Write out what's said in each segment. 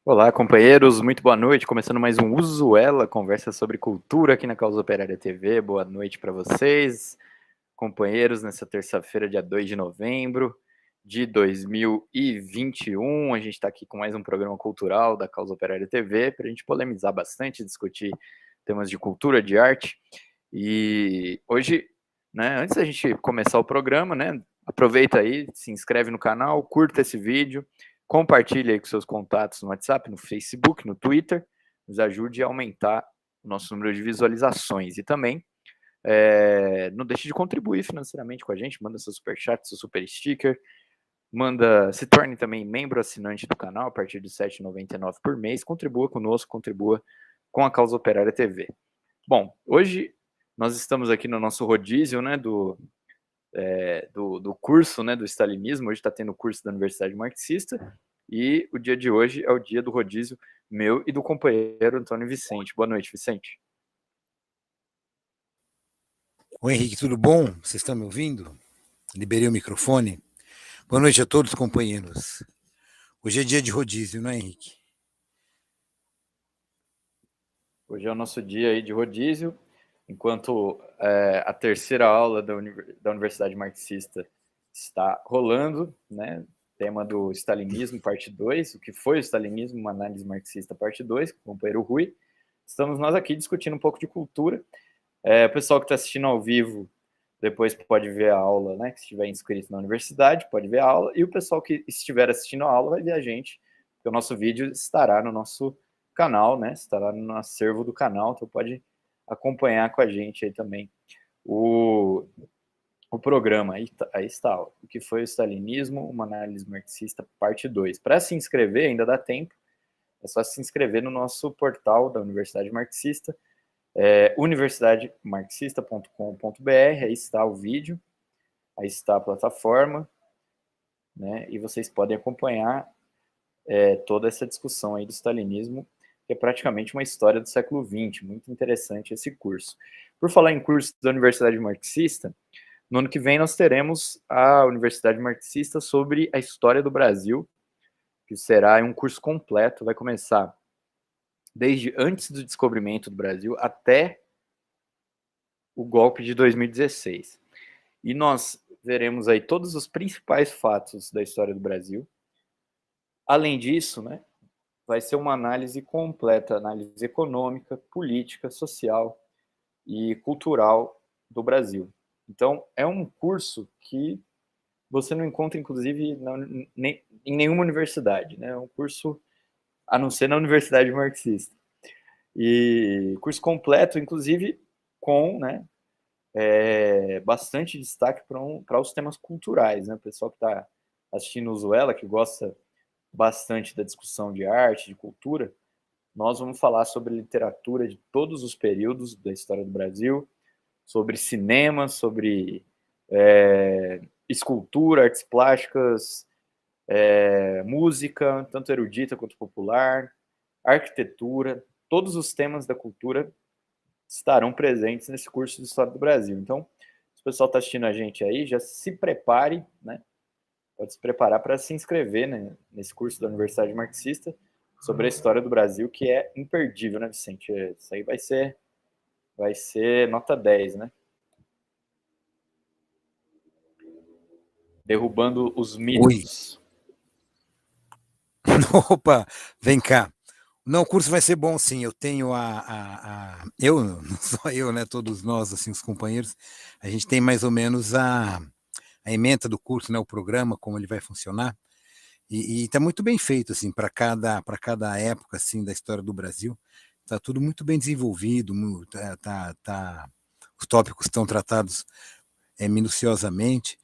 Olá, companheiros, muito boa noite. Começando mais um Usuela, conversa sobre cultura aqui na Causa Operária TV. Boa noite para vocês, companheiros, nessa terça-feira, dia 2 de novembro de 2021. A gente está aqui com mais um programa cultural da Causa Operária TV para a gente polemizar bastante, discutir temas de cultura, de arte. E hoje, né, antes da gente começar o programa, né, aproveita aí, se inscreve no canal, curta esse vídeo, compartilhe aí com seus contatos no WhatsApp, no Facebook, no Twitter, nos ajude a aumentar o nosso número de visualizações. E também não deixe de contribuir financeiramente com a gente, manda seu superchat, seu super sticker, se torne também membro assinante do canal a partir de R$ 7,99 por mês, contribua conosco, contribua com a Causa Operária TV. Bom, hoje nós estamos aqui no nosso rodízio, né, do curso, né, do stalinismo. Hoje está tendo o curso da Universidade Marxista e o dia de hoje é o dia do rodízio meu e do companheiro Antônio Vicente. Boa noite, Vicente. Oi, Henrique, tudo bom? Vocês estão me ouvindo? Liberei o microfone. Boa noite a todos, companheiros. Hoje é dia de rodízio, não é, Henrique? Hoje é o nosso dia aí de rodízio, enquanto a terceira aula da Universidade Marxista está rolando, né? Tema do stalinismo, parte 2, o que foi o stalinismo, uma análise marxista, parte 2, com o companheiro Rui. Estamos nós aqui discutindo um pouco de cultura. O pessoal que está assistindo ao vivo depois pode ver a aula, né? Que estiver inscrito na universidade, pode ver a aula. E o pessoal que estiver assistindo a aula vai ver a gente, porque o nosso vídeo estará no nosso canal, né? Estará no acervo do canal, então pode acompanhar com a gente aí também o programa. Aí está, o que foi o stalinismo, uma análise marxista, parte 2. Para se inscrever, ainda dá tempo, é só se inscrever no nosso portal da Universidade Marxista, universidademarxista.com.br, aí está o vídeo, aí está a plataforma, né? E vocês podem acompanhar toda essa discussão aí do stalinismo, que é praticamente uma história do século XX, muito interessante esse curso. Por falar em curso da Universidade Marxista, no ano que vem nós teremos a Universidade Marxista sobre a história do Brasil, que será um curso completo, vai começar desde antes do descobrimento do Brasil até o golpe de 2016. E nós veremos aí todos os principais fatos da história do Brasil. Além disso, né, vai ser uma análise completa, análise econômica, política, social e cultural do Brasil. Então, é um curso que você não encontra, inclusive, em nenhuma universidade, né? É um curso, a não ser na Universidade Marxista. E curso completo, inclusive, com, né, bastante destaque para os temas culturais, né? O pessoal que está assistindo o Zuela, que gosta bastante da discussão de arte, de cultura, nós vamos falar sobre literatura de todos os períodos da história do Brasil, sobre cinema, sobre escultura, artes plásticas, música, tanto erudita quanto popular, arquitetura, todos os temas da cultura estarão presentes nesse curso de História do Brasil. Então, se o pessoal está assistindo a gente aí, já se prepare, né? Pode se preparar para se inscrever, né, nesse curso da Universidade Marxista sobre a história do Brasil, que é imperdível, né, Vicente? Isso aí vai ser nota 10, né? Derrubando os mitos. Oi. Opa, vem cá. Não, o curso vai ser bom, sim. Eu tenho eu, não só eu, né? Todos nós, assim, os companheiros, a gente tem mais ou menos a ementa do curso, né? O programa, como ele vai funcionar. E está muito bem feito, assim, para cada época, assim, da história do Brasil. Está tudo muito bem desenvolvido, os tópicos estão tratados minuciosamente.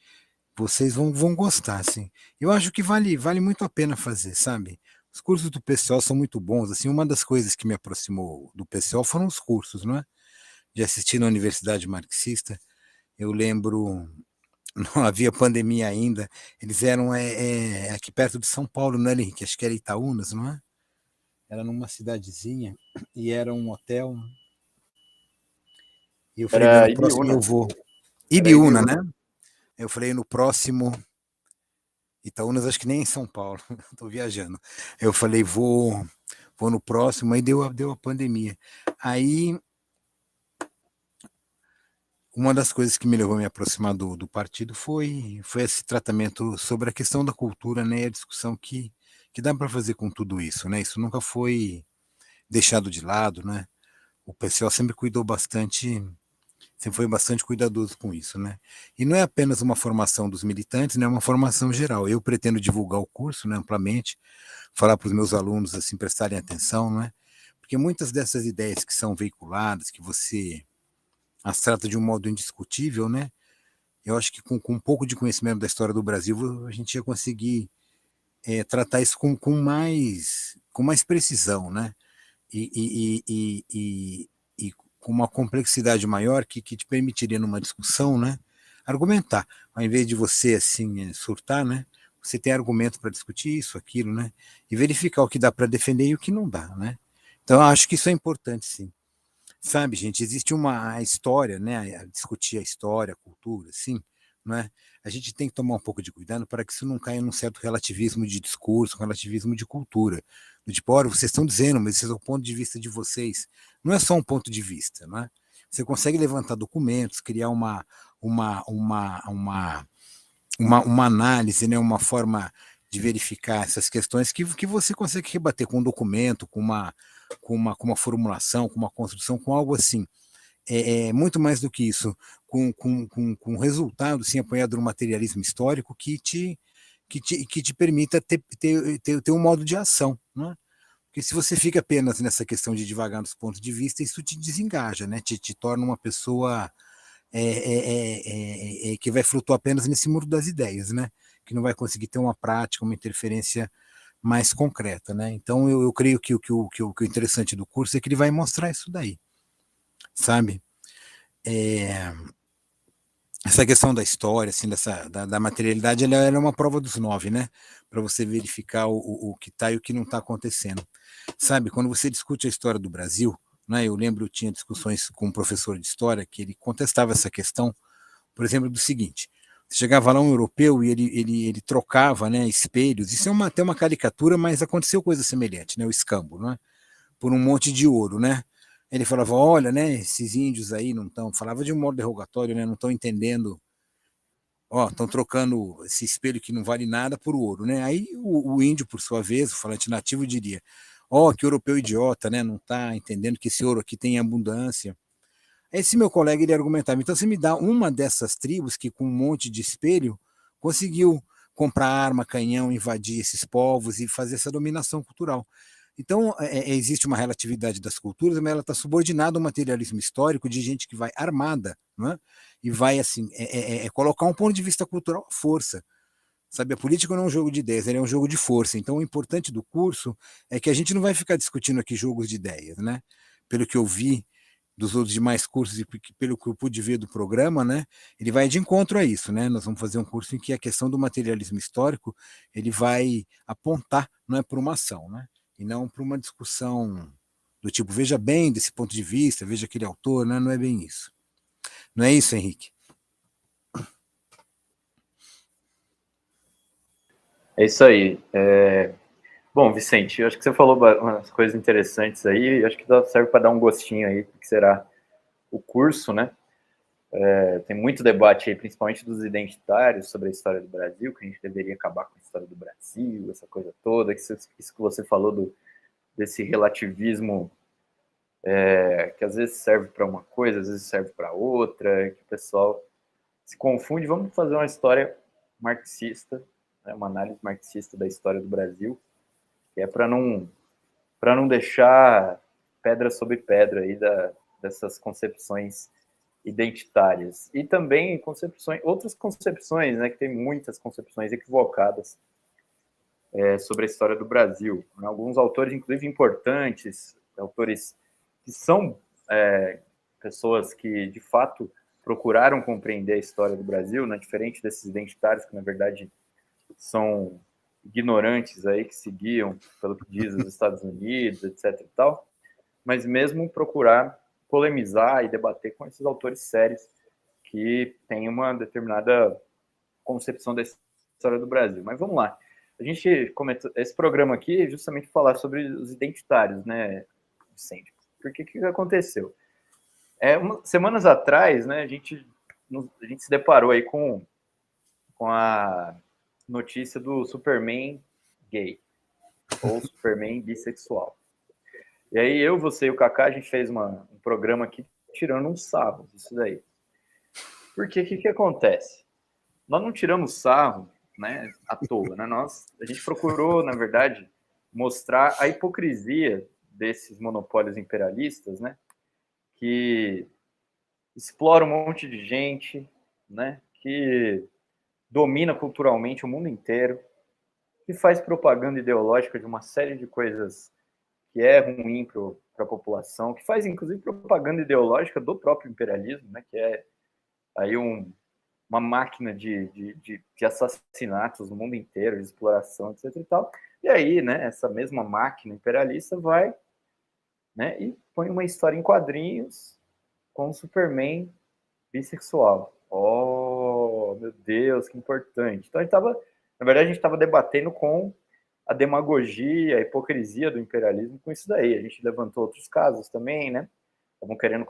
Vocês vão gostar, assim. Eu acho que vale muito a pena fazer, sabe? Os cursos do PCO são muito bons, assim, uma das coisas que me aproximou do PCO foram os cursos, não é? De assistir na Universidade Marxista, eu lembro, não havia pandemia ainda, eles eram aqui perto de São Paulo, não era, Henrique? Acho que era Itaúnas, não é? Era numa cidadezinha, e era um hotel, e eu falei, Era no próximo Ibiúna. eu vou. Era Ibiúna, Ibiúna. né? Eu falei, no próximo Itaúnas, acho que nem em São Paulo, estou viajando. Eu falei, vou no próximo, aí deu a pandemia. Aí, uma das coisas que me levou a me aproximar do partido foi esse tratamento sobre a questão da cultura, né, e a discussão que dá para fazer com tudo isso, né? Isso nunca foi deixado de lado, né? O PCO sempre cuidou bastante, sempre foi bastante cuidadoso com isso, né? E não é apenas uma formação dos militantes, né? É uma formação geral. Eu pretendo divulgar o curso, né, amplamente, falar para os meus alunos assim prestarem atenção, né? Porque muitas dessas ideias que são veiculadas, que você as trata de um modo indiscutível, né? Eu acho que com um pouco de conhecimento da história do Brasil, a gente ia conseguir tratar isso com mais precisão, né? E, e, e, e, e com uma complexidade maior que te permitiria, numa discussão, né, argumentar. Ao invés de você, assim, surtar, né? Você tem argumento para discutir isso, aquilo, né? E verificar o que dá para defender e o que não dá, né? Então, eu acho que isso é importante, sim. Sabe, gente, existe uma história, né, a discutir a história, a cultura, sim, não é? A gente tem que tomar um pouco de cuidado para que isso não caia num certo relativismo de discurso, um relativismo de cultura. Do tipo, olha, vocês estão dizendo, mas esse é o ponto de vista de vocês. Não é só um ponto de vista, não é? Você consegue levantar documentos, criar uma, uma, uma, uma análise, né, uma forma de verificar essas questões que você consegue rebater com um documento, com uma formulação, com uma construção, com algo assim. Muito mais do que isso, com resultado, sim, apoiado no materialismo histórico que te permita ter um modo de ação, né? Porque se você fica apenas nessa questão de divagar nos pontos de vista, isso te desengaja, né? Te torna uma pessoa que vai flutuar apenas nesse muro das ideias, né? Que não vai conseguir ter uma prática, uma interferência mais concreta, né? Então eu creio que o interessante do curso é que ele vai mostrar isso daí, sabe? É, essa questão da história, assim, da materialidade, ela era uma prova dos nove, né? Para você verificar o que está e o que não está acontecendo. Sabe, quando você discute a história do Brasil, né? Eu lembro, eu tinha discussões com um professor de história que ele contestava essa questão, por exemplo, do seguinte: chegava lá um europeu e ele trocava, né, espelhos. Isso é até uma caricatura, mas aconteceu coisa semelhante, né, o escambo, né, por um monte de ouro, né. Ele falava, olha, né, esses índios aí não estão, falava de um modo derrogatório, né, não estão entendendo, ó, estão trocando esse espelho que não vale nada por ouro, né. Aí o índio, por sua vez, o falante nativo diria, ó, que europeu idiota, né, não está entendendo que esse ouro aqui tem abundância. Esse meu colega ele argumentava, então você me dá uma dessas tribos que com um monte de espelho conseguiu comprar arma, canhão, invadir esses povos e fazer essa dominação cultural. Então existe uma relatividade das culturas, mas ela está subordinada ao materialismo histórico de gente que vai armada, né? E vai assim colocar um ponto de vista cultural à força. Sabe, a política não é um jogo de ideias, é um jogo de força. Então, o importante do curso é que a gente não vai ficar discutindo aqui jogos de ideias, né? Pelo que eu vi dos outros demais cursos e pelo que eu pude ver do programa, né? Ele vai de encontro a isso, né? Nós vamos fazer um curso em que a questão do materialismo histórico ele vai apontar, não é para uma ação, né? E não para uma discussão do tipo veja bem desse ponto de vista, veja aquele autor, né? Não é bem isso. Não é isso, Henrique? É isso aí. Bom, Vicente, eu acho que você falou umas coisas interessantes aí, eu acho que serve para dar um gostinho aí do que será o curso, né? Tem muito debate aí, principalmente dos identitários, sobre a história do Brasil, que a gente deveria acabar com a história do Brasil, essa coisa toda, isso que você falou desse relativismo que às vezes serve para uma coisa, às vezes serve para outra, que o pessoal se confunde. Vamos fazer uma história marxista, né, uma análise marxista da história do Brasil, que é para não deixar pedra sobre pedra aí dessas concepções identitárias. E também outras concepções, né, que tem muitas concepções equivocadas sobre a história do Brasil. Alguns autores, inclusive importantes, autores que são pessoas que, de fato, procuraram compreender a história do Brasil, né, diferente desses identitários que, na verdade, são ignorantes aí, que seguiam pelo que diz os Estados Unidos, etc. e tal, mas mesmo procurar polemizar e debater com esses autores sérios que têm uma determinada concepção da história do Brasil. Mas vamos lá. A gente comentou esse programa aqui é justamente falar sobre os identitários, né, Vicente? Porque o que aconteceu? Semanas atrás, né, a gente se deparou aí com a notícia do Superman gay, ou Superman bissexual. E aí eu, você e o Kaká, a gente fez um programa aqui tirando um sarro disso daí. Porque o que acontece? Nós não tiramos sarro, né, à toa, né? A gente procurou, na verdade, mostrar a hipocrisia desses monopólios imperialistas, né, que exploram um monte de gente, né, que domina culturalmente o mundo inteiro, que faz propaganda ideológica de uma série de coisas que é ruim para a população, que faz, inclusive, propaganda ideológica do próprio imperialismo, né, que é aí uma máquina de assassinatos no mundo inteiro, de exploração, etc. E tal. E aí, né, essa mesma máquina imperialista vai, né, e põe uma história em quadrinhos com o Superman bissexual. Oh, meu Deus, que importante. Então, na verdade, a gente estava debatendo com a demagogia, a hipocrisia do imperialismo com isso daí. A gente levantou outros casos também, né? Estavam querendo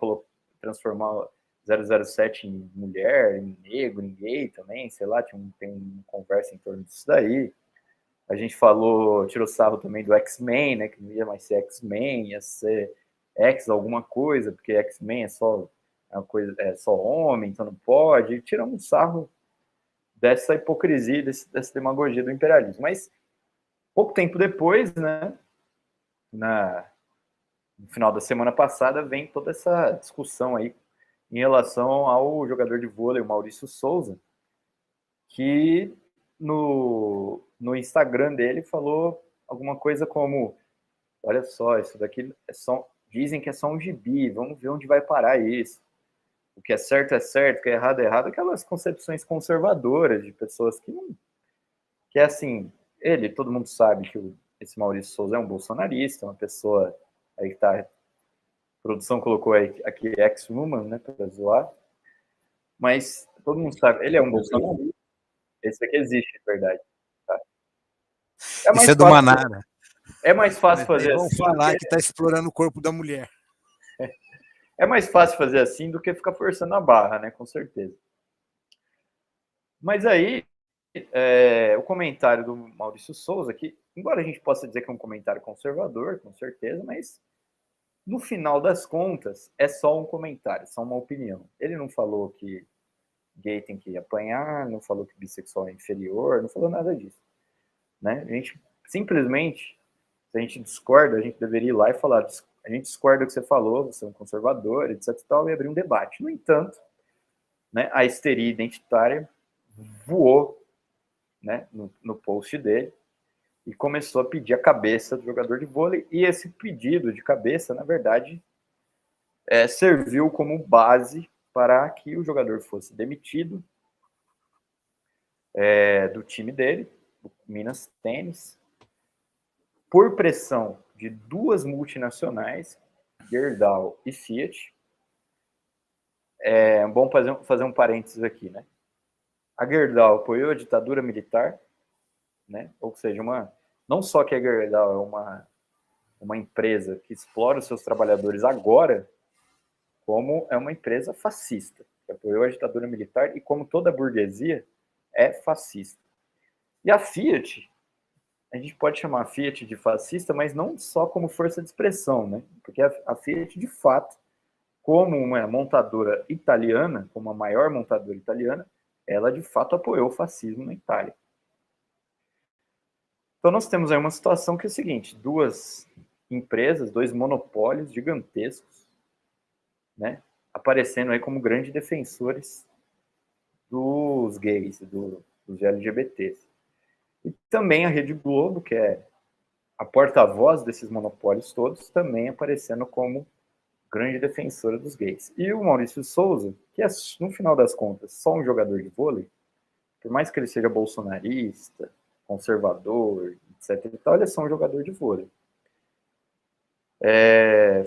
transformar 007 em mulher, em negro, em gay também, sei lá, tem uma conversa em torno disso daí. A gente tirou sarro também do X-Men, né, que não ia mais ser X-Men, ia ser X alguma coisa, porque X-Men é só homem, então não pode. E tiramos um sarro dessa hipocrisia, dessa demagogia do imperialismo. Mas pouco tempo depois, né, no final da semana passada, vem toda essa discussão aí em relação ao jogador de vôlei, o Maurício Souza, que no Instagram dele falou alguma coisa como: olha só, isso daqui dizem que é só um gibi, vamos ver onde vai parar isso. O que é certo, o que é errado. Aquelas concepções conservadoras de pessoas que não... Que é assim, todo mundo sabe que esse Maurício Souza é um bolsonarista, uma pessoa aí que tá... A produção colocou aí, aqui ex-woman, né, para zoar. Mas todo mundo sabe, ele é um bolsonarista. Esse aqui existe, de verdade. Tá? Isso é do Manara. É mais fácil fazer assim. Vão falar que está explorando o corpo da mulher. É mais fácil fazer assim do que ficar forçando a barra, né? Com certeza. Mas aí, o comentário do Maurício Souza, que, embora a gente possa dizer que é um comentário conservador, com certeza, mas no final das contas, é só um comentário, só uma opinião. Ele não falou que gay tem que apanhar, não falou que bissexual é inferior, não falou nada disso. Né? A gente simplesmente, se a gente discorda, a gente deveria ir lá e falar: a gente discorda do que você falou, você é um conservador, etc. e tal, e abrir um debate. No entanto, né, a histeria identitária voou, né, no post dele e começou a pedir a cabeça do jogador de vôlei, e esse pedido de cabeça, na verdade, serviu como base para que o jogador fosse demitido do time dele, do Minas Tênis, por pressão de duas multinacionais, Gerdau e Fiat. É bom fazer um parênteses aqui, né? A Gerdau apoiou a ditadura militar, né? Ou seja, não só que a Gerdau é uma empresa que explora os seus trabalhadores agora, como é uma empresa fascista, que apoiou a ditadura militar, e como toda a burguesia é fascista. E a Fiat, a gente pode chamar a Fiat de fascista, mas não só como força de expressão, né? Porque a Fiat, de fato, como uma montadora italiana, como a maior montadora italiana, ela de fato apoiou o fascismo na Itália. Então nós temos aí uma situação que é a seguinte: duas empresas, dois monopólios gigantescos, né, aparecendo aí como grandes defensores dos gays, dos LGBTs. E também a Rede Globo, que é a porta-voz desses monopólios todos, também aparecendo como grande defensora dos gays. E o Maurício Souza, que é, no final das contas, só um jogador de vôlei, por mais que ele seja bolsonarista, conservador, etc. e tal, ele é só um jogador de vôlei.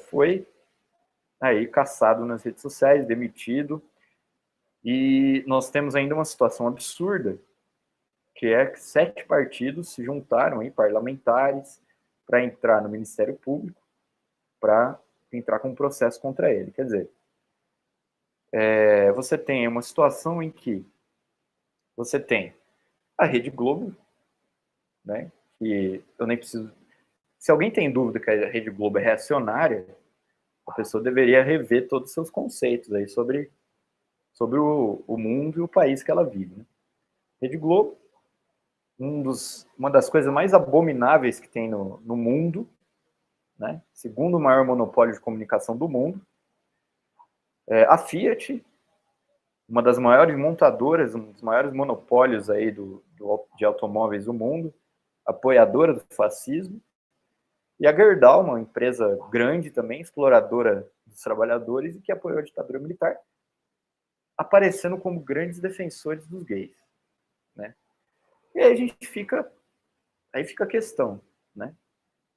Foi aí caçado nas redes sociais, demitido, e nós temos ainda uma situação absurda, que é que 7 partidos se juntaram, aí, parlamentares, para entrar no Ministério Público, para entrar com um processo contra ele. Quer dizer, você tem uma situação em que você tem a Rede Globo, né, que eu nem preciso... Se alguém tem dúvida que a Rede Globo é reacionária, a pessoa deveria rever todos os seus conceitos aí sobre o mundo e o país que ela vive. Né? Rede Globo, uma das coisas mais abomináveis que tem no mundo, né? Segundo o maior monopólio de comunicação do mundo. A Fiat, uma das maiores montadoras, um dos maiores monopólios aí de automóveis do mundo, apoiadora do fascismo. E a Gerdau, uma empresa grande também, exploradora dos trabalhadores e que apoiou a ditadura militar, aparecendo como grandes defensores dos gays. Né? E aí fica a questão, né?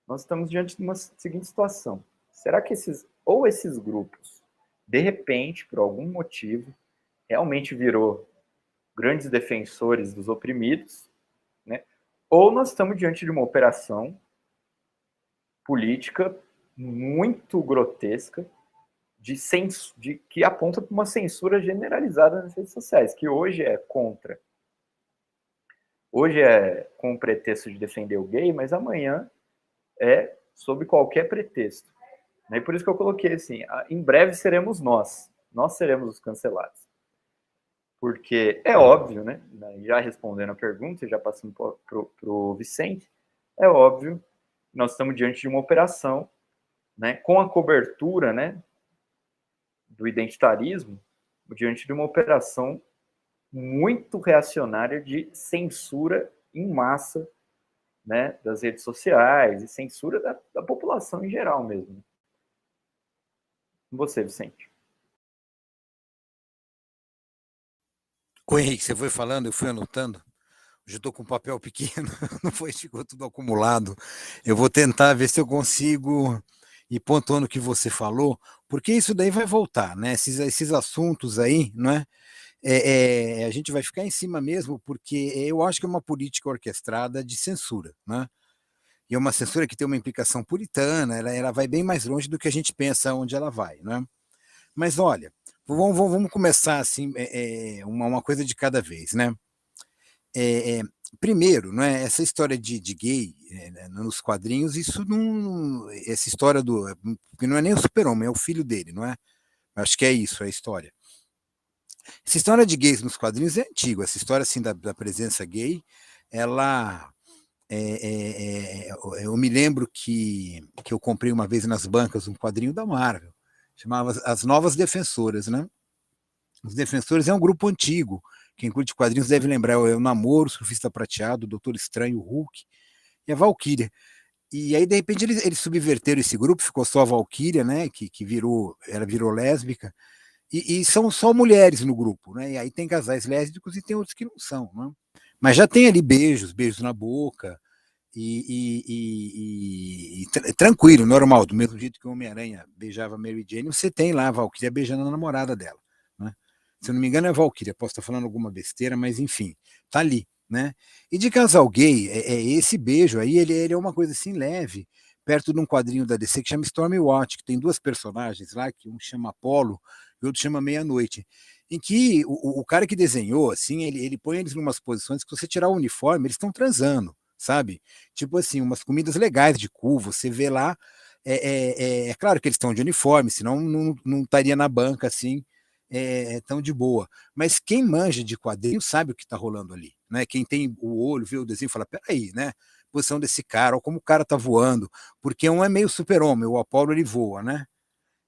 Nós estamos diante de uma seguinte situação. Será que esses grupos, de repente, por algum motivo, realmente virou grandes defensores dos oprimidos, né? Ou nós estamos diante de uma operação política muito grotesca que aponta para uma censura generalizada nas redes sociais, que hoje é contra. Hoje é com o pretexto de defender o gay, mas amanhã é sob qualquer pretexto. E por isso que eu coloquei assim, em breve seremos nós seremos os cancelados. Porque é óbvio, né? Já respondendo a pergunta, já passando para o Vicente, é óbvio que nós estamos diante de uma operação, né, com a cobertura, né, do identitarismo, diante de uma operação muito reacionária de censura em massa, né, das redes sociais e censura da população em geral mesmo. Com você, Vicente. Ô Henrique, você foi falando, eu fui anotando. Hoje eu estou com um papel pequeno, não foi, ficou tudo acumulado. Eu vou tentar ver se eu consigo ir pontuando o que você falou, porque isso daí vai voltar, né? Esses assuntos aí, não é? A gente vai ficar em cima mesmo, porque eu acho que é uma política orquestrada de censura, né? E é uma censura que tem uma implicação puritana, ela vai bem mais longe do que a gente pensa onde ela vai, né? Mas olha, vamos começar assim, uma coisa de cada vez, né? Primeiro, não é, essa história de gay nos quadrinhos, isso não, essa história que não é nem o super-homem, é o filho dele, não é? Acho que é isso, é a história. Essa história de gays nos quadrinhos é antiga, essa história assim da presença gay, ela eu me lembro que eu comprei uma vez nas bancas um quadrinho da Marvel, chamava As Novas Defensoras, né? Os Defensores é um grupo antigo, quem curte quadrinhos deve lembrar, é o Namor, o Surfista Prateado, o Doutor Estranho, o Hulk e a Valkyria. E aí, de repente, eles subverteram esse grupo, ficou só a Valkyria, né, que ela virou lésbica, e são só mulheres no grupo, né? E aí tem casais lésbicos e tem outros que não são, né? Mas já tem ali beijos na boca, tranquilo, normal, do mesmo jeito que o Homem-Aranha beijava a Mary Jane, você tem lá a Valkyria beijando a namorada dela, né? Se eu não me engano é a Valkyria, posso estar falando alguma besteira, mas enfim, tá ali, né? E de casal gay, esse beijo aí, ele é uma coisa assim leve, perto de um quadrinho da DC que chama Stormwatch, que tem duas personagens lá, que um chama Apollo e o outro chama Meia-Noite, em que o cara que desenhou, assim, ele põe eles em umas posições que, se você tirar o uniforme, eles estão transando, sabe? Tipo assim, umas comidas legais de cu, você vê lá, é claro que eles estão de uniforme, senão não estaria na banca assim, tão de boa. Mas quem manja de quadrinho sabe o que está rolando ali, né? Quem tem o olho, vê o desenho, fala, peraí, né? Posição desse cara, ou como o cara tá voando, porque um é meio super-homem, o Apollo ele voa, né?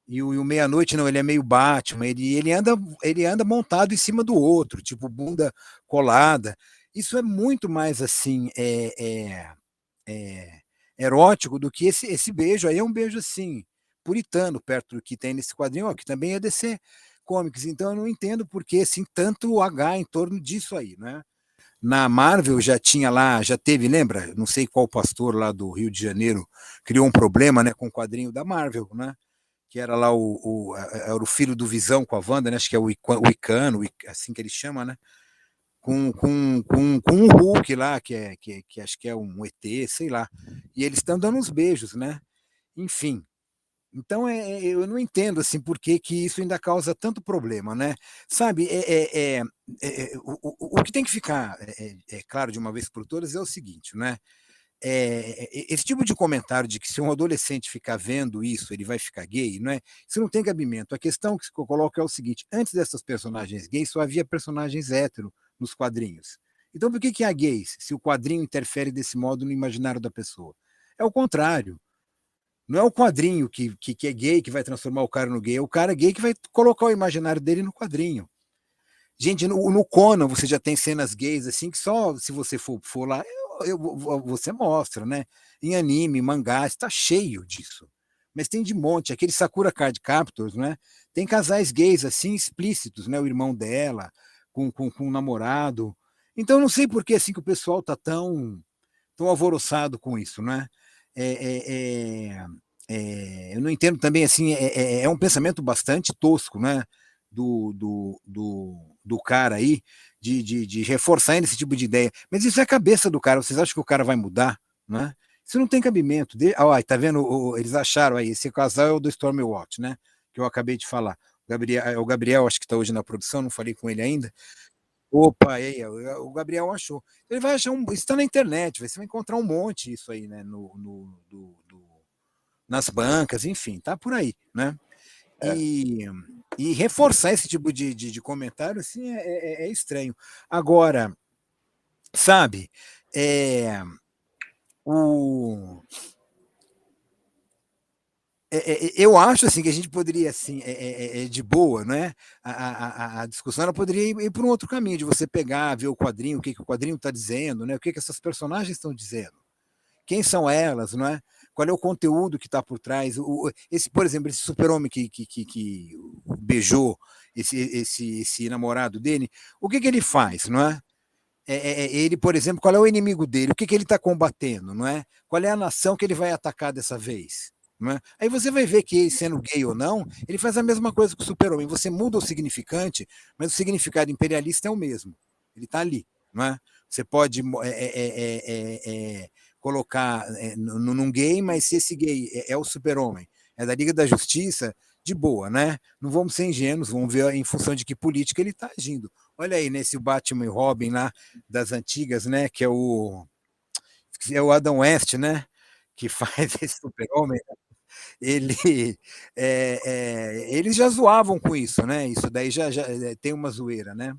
E o Meia-Noite não, ele é meio Batman, ele anda montado em cima do outro, tipo bunda colada. Isso é muito mais assim, erótico do que esse beijo aí, é um beijo assim, puritano, perto do que tem nesse quadrinho, ó, que também é DC Comics. Então eu não entendo por que assim, tanto H em torno disso aí, né? Na Marvel já tinha lá, já teve, lembra? Não sei qual pastor lá do Rio de Janeiro criou um problema, né, com o quadrinho da Marvel, né? Que era lá era o filho do Visão com a Wanda, né? Acho que é o Icano, assim que ele chama, né? com um Hulk lá, que acho que é um ET, sei lá. E eles estão dando uns beijos, né? Enfim. Então, eu não entendo assim por que, que isso ainda causa tanto problema, né? Sabe, o que tem que ficar claro de uma vez por todas é o seguinte, né? Esse tipo de comentário de que se um adolescente ficar vendo isso, ele vai ficar gay, não é? Isso não tem cabimento. A questão que se coloca é o seguinte: antes dessas personagens gays, só havia personagens hétero nos quadrinhos. Então, por que há gays se o quadrinho interfere desse modo no imaginário da pessoa? É o contrário. Não é o quadrinho que é gay que vai transformar o cara no gay, é o cara gay que vai colocar o imaginário dele no quadrinho. Gente, no Conan você já tem cenas gays assim que só se você for lá, você mostra, né? Em anime, mangá, está cheio disso. Mas tem de monte, aquele Sakura Card Captors, né? Tem casais gays assim explícitos, né? O irmão dela com um namorado. Então não sei por que assim que o pessoal tá tão alvoroçado com isso, né? É, é, eu não entendo também assim, é um pensamento bastante tosco, né? Do cara aí, de reforçar esse tipo de ideia. Mas isso é a cabeça do cara. Vocês acham que o cara vai mudar? Né? Isso não tem cabimento. Tá vendo? Eles acharam aí, esse casal é o do Stormwatch, né? Que eu acabei de falar. O Gabriel, acho que está hoje na produção, não falei com ele ainda. Opa, aí, o Gabriel achou. Ele vai achar isso está na internet, você vai encontrar um monte isso aí, né? Nas bancas, enfim, tá por aí, né? E reforçar esse tipo de comentário assim é estranho. Agora, sabe, eu acho assim que a gente poderia assim de boa, né? A discussão ela poderia ir por um outro caminho de você pegar, ver o quadrinho, o que o quadrinho está dizendo, né? O que essas personagens estão dizendo, quem são elas, não é? Qual é o conteúdo que está por trás? Por exemplo, esse super-homem que beijou esse namorado dele, o que ele faz, não é? Ele, por exemplo, qual é o inimigo dele? O que ele está combatendo, não é? Qual é a nação que ele vai atacar dessa vez? Não é? Aí você vai ver que ele, sendo gay ou não, ele faz a mesma coisa que o super-homem. Você muda o significante, mas o significado imperialista é o mesmo. Ele está ali, não é? Você pode colocar num gay, mas se esse gay é o super-homem, é da Liga da Justiça, de boa, né? Não vamos ser ingênuos, vamos ver em função de que política ele está agindo. Olha aí, nesse Batman e Robin lá das antigas, né? Que é o Adam West, né? Que faz esse super-homem. Eles já zoavam com isso, né? Isso daí já tem uma zoeira, né?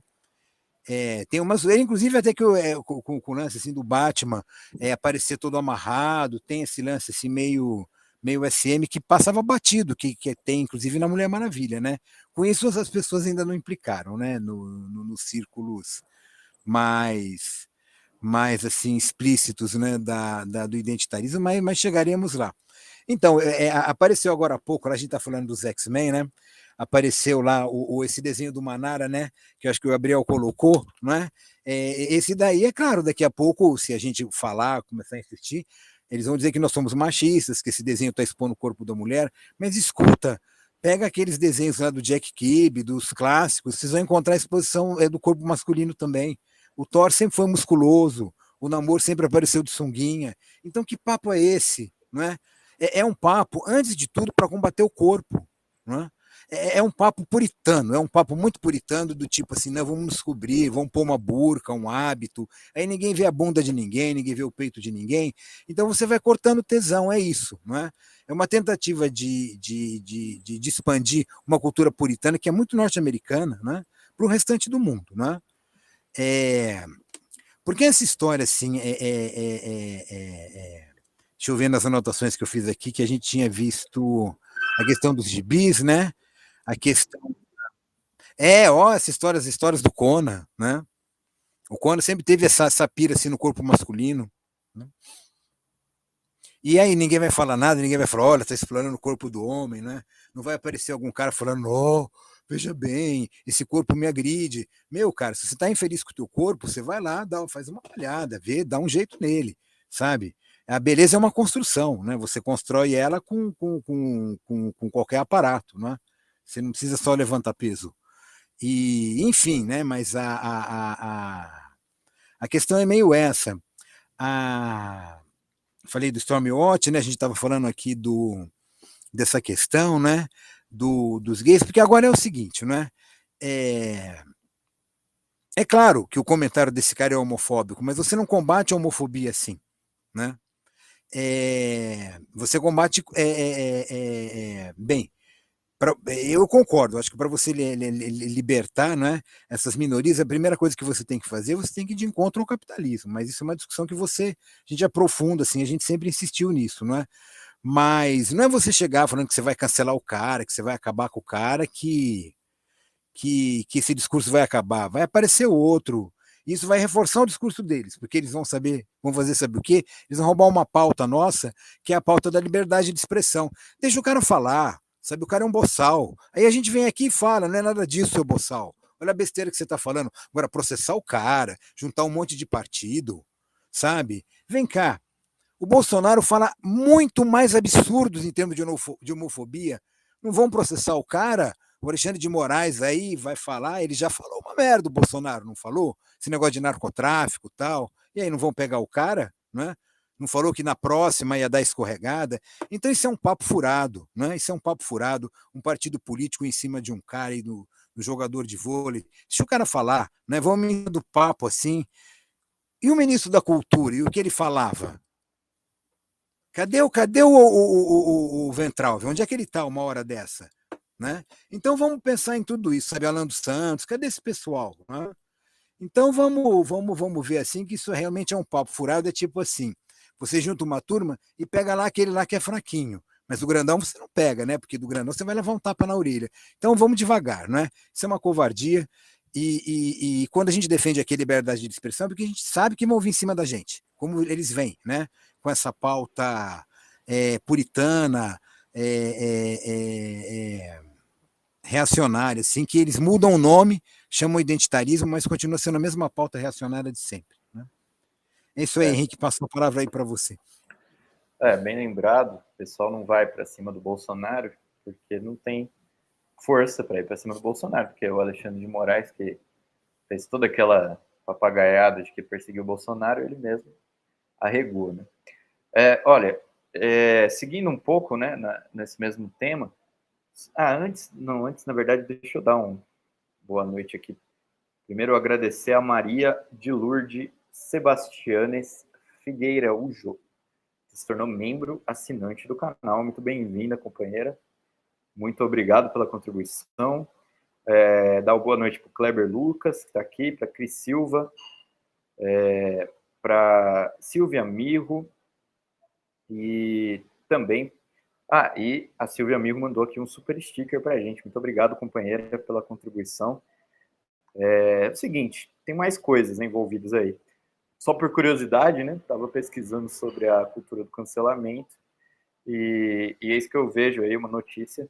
Tem uma zoeira, inclusive até que com o lance assim, do Batman aparecer todo amarrado, tem esse lance assim meio SM que passava batido, que tem inclusive na Mulher Maravilha, né? Com isso as pessoas ainda não implicaram, né? Nos círculos mais assim explícitos, né? Do identitarismo, mas chegaremos lá. Então, apareceu agora há pouco, a gente está falando dos X-Men, né? Apareceu lá esse desenho do Manara, né? Que eu acho que o Gabriel colocou, né? Esse daí, é claro, daqui a pouco, se a gente falar, começar a insistir, eles vão dizer que nós somos machistas, que esse desenho está expondo o corpo da mulher, mas escuta, pega aqueles desenhos lá do Jack Kirby, dos clássicos, vocês vão encontrar a exposição do corpo masculino também. O Thor sempre foi musculoso, o Namor sempre apareceu de sunguinha. Então, que papo é esse, não é? É um papo, antes de tudo, para combater o corpo. Não é? É um papo puritano, é um papo muito puritano, do tipo assim, não, vamos nos cobrir, vamos pôr uma burca, um hábito, aí ninguém vê a bunda de ninguém, ninguém vê o peito de ninguém, então você vai cortando tesão, é isso, não é? É uma tentativa de expandir uma cultura puritana que é muito norte-americana, né, para o restante do mundo, não é? Porque essa história, assim, deixa eu ver nas anotações que eu fiz aqui, que a gente tinha visto a questão dos gibis, né? A questão. Essa história, as histórias do Conan, né? O Conan sempre teve essa pira assim no corpo masculino. Né? E aí ninguém vai falar nada, ninguém vai falar, olha, tá explorando o corpo do homem, né? Não vai aparecer algum cara falando, oh, veja bem, esse corpo me agride. Meu, cara, se você tá infeliz com o teu corpo, você vai lá, faz uma olhada, vê, dá um jeito nele, sabe? A beleza é uma construção, né? Você constrói ela com qualquer aparato, né? Você não precisa só levantar peso. E, enfim, né? Mas a questão é meio essa. Falei do Stormwatch, né? A gente estava falando aqui dessa questão, né? Dos gays, porque agora é o seguinte, né? É, é claro que o comentário desse cara é homofóbico, mas você não combate a homofobia assim, né? Você combate bem. Eu concordo, acho que para você libertar, né, essas minorias, a primeira coisa que você tem que fazer, você tem que ir de encontro ao capitalismo, mas isso é uma discussão que a gente aprofunda, assim, a gente sempre insistiu nisso, não é? Mas não é você chegar falando que você vai cancelar o cara, que você vai acabar com o cara, que esse discurso vai acabar, vai aparecer outro. Isso vai reforçar o discurso deles, porque eles vão saber, vão fazer sabe o quê? Eles vão roubar uma pauta nossa, que é a pauta da liberdade de expressão. Deixa o cara falar, sabe? O cara é um boçal. Aí a gente vem aqui e fala, não é nada disso, seu boçal. Olha a besteira que você está falando. Agora, processar o cara, juntar um monte de partido, sabe? Vem cá. O Bolsonaro fala muito mais absurdos em termos de homofobia. Não vão processar o cara? O Alexandre de Moraes aí vai falar, ele já falou uma merda, o Bolsonaro, não falou? Esse negócio de narcotráfico e tal. E aí não vão pegar o cara, né? Não falou que na próxima ia dar escorregada. Então isso é um papo furado, né? Isso é um papo furado, um partido político em cima de um cara e do jogador de vôlei. Deixa o cara falar, né? Vamos indo do papo assim. E o ministro da Cultura, e o que ele falava? Cadê o Ventral? Onde é que ele está uma hora dessa? Né? Então vamos pensar em tudo isso, sabe? Alan dos Santos, cadê esse pessoal? Né? Então vamos ver assim que isso realmente é um papo furado, é tipo assim, você junta uma turma e pega lá aquele lá que é fraquinho, mas o grandão você não pega, né? Porque do grandão você vai levar um tapa na orelha. Então vamos devagar, né? Isso é uma covardia e quando a gente defende aqui a liberdade de expressão, é porque a gente sabe que vão vir em cima da gente, como eles vêm, né? Com essa pauta puritana, é, é, é, reacionária, assim, que eles mudam o nome, chamam identitarismo, mas continua sendo a mesma pauta reacionária de sempre. Né? É isso aí, É, Henrique, passo a palavra aí para você. bem lembrado, o pessoal não vai para cima do Bolsonaro porque não tem força para ir para cima do Bolsonaro, porque o Alexandre de Moraes, que fez toda aquela papagaiada de que perseguiu o Bolsonaro, ele mesmo arregou. Né? Olha, seguindo um pouco, né, nesse mesmo tema, antes, na verdade, deixa eu dar boa noite aqui. Primeiro, eu agradecer a Maria de Lourdes Sebastianes Figueira Ujo, que se tornou membro assinante do canal. Muito bem-vinda, companheira. Muito obrigado pela contribuição. Dar uma boa noite para o Kleber Lucas, que está aqui, para Cris Silva, para Silvia Mirro e também. E a Silvia Mirro mandou aqui um super sticker para a gente. Muito obrigado, companheira, pela contribuição. É o seguinte, tem mais coisas envolvidas aí. Só por curiosidade, né? Estava pesquisando sobre a cultura do cancelamento e eis que eu vejo aí uma notícia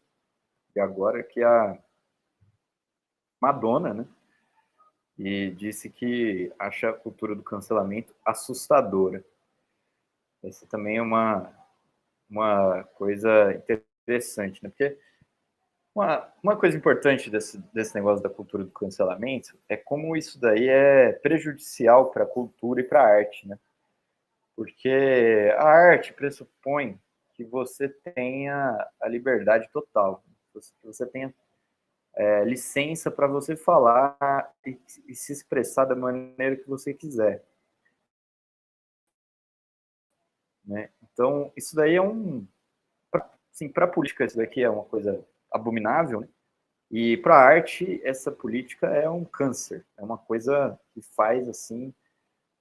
de agora que a Madonna, né? E disse que acha a cultura do cancelamento assustadora. Essa também é uma coisa interessante, né? Porque uma coisa importante desse negócio da cultura do cancelamento é como isso daí é prejudicial para a cultura e para a arte, né? Porque a arte pressupõe que você tenha a liberdade total, que você tenha licença para você falar e se expressar da maneira que você quiser. Né? Então, isso daí assim, para a política, isso daqui é uma coisa abominável, né? E para a arte, essa política é um câncer, é uma coisa que faz assim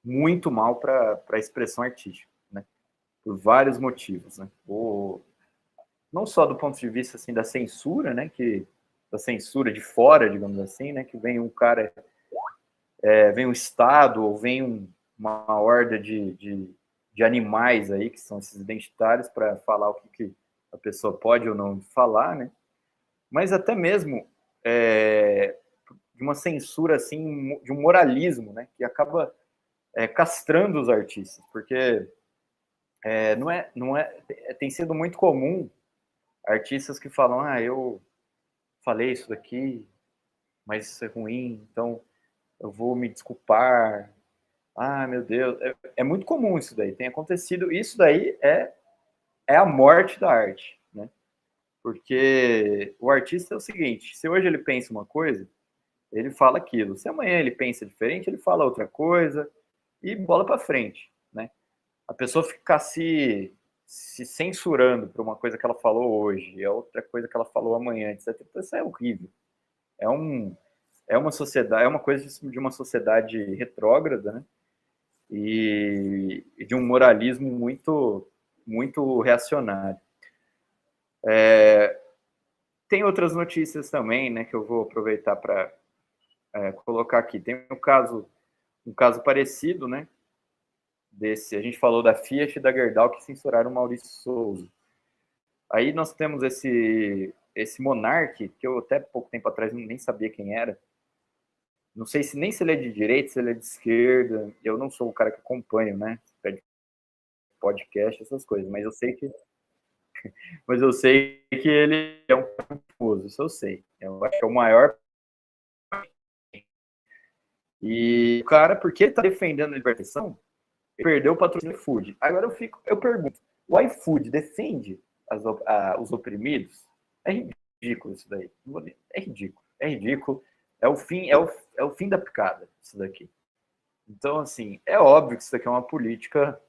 muito mal para a expressão artística, né? Por vários motivos, né? Não só do ponto de vista assim da censura, né? Da censura de fora, digamos assim, né? Que vem um cara, vem um Estado ou vem uma horda de animais aí que são esses identitários para falar o que a pessoa pode ou não falar, né? Mas até mesmo de uma censura assim, de um moralismo, né? Que acaba castrando os artistas, porque tem sido muito comum artistas que falam, eu falei isso daqui mas isso é ruim, então eu vou me desculpar. Ah, meu Deus, é muito comum isso daí, tem acontecido. Isso daí é a morte da arte, né? Porque o artista é o seguinte, se hoje ele pensa uma coisa, ele fala aquilo. Se amanhã ele pensa diferente, ele fala outra coisa e bola para frente, né? A pessoa ficar se censurando por uma coisa que ela falou hoje, é outra coisa que ela falou amanhã, etc. Isso é horrível. É um é uma sociedade, é uma coisa de uma sociedade retrógrada, né? E de um moralismo muito reacionário. Tem outras notícias também, né, que eu vou aproveitar para colocar aqui. Tem um caso parecido, né, desse. A gente falou da Fiat e da Gerdau que censuraram o Maurício Souza. Aí nós temos esse monarca, que eu até pouco tempo atrás nem sabia quem era. Não sei se nem se ele é de direita, se ele é de esquerda. Eu não sou o cara que acompanho, né, podcast, essas coisas, mas eu sei que ele é um famoso, isso eu sei. Eu acho que é o maior. E o cara, porque ele tá defendendo a libertação, ele perdeu o patrocínio do iFood. Agora eu pergunto, o iFood defende os oprimidos? É ridículo isso daí. É ridículo. É ridículo. É o fim da picada, isso daqui. Então, assim, é óbvio que isso daqui é uma política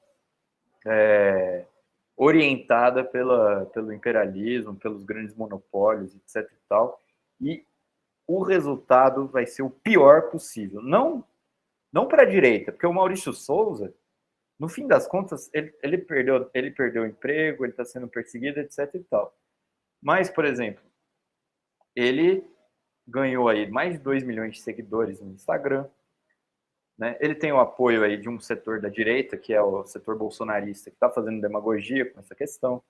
orientada pelo imperialismo, pelos grandes monopólios, etc. e tal. E o resultado vai ser o pior possível. Não para a direita, porque o Maurício Souza, no fim das contas, ele perdeu o emprego, ele está sendo perseguido, etc. e tal. Mas, por exemplo, ele ganhou aí mais de 2 milhões de seguidores no Instagram, né? Ele tem o apoio aí de um setor da direita, que é o setor bolsonarista, que está fazendo demagogia com essa questão,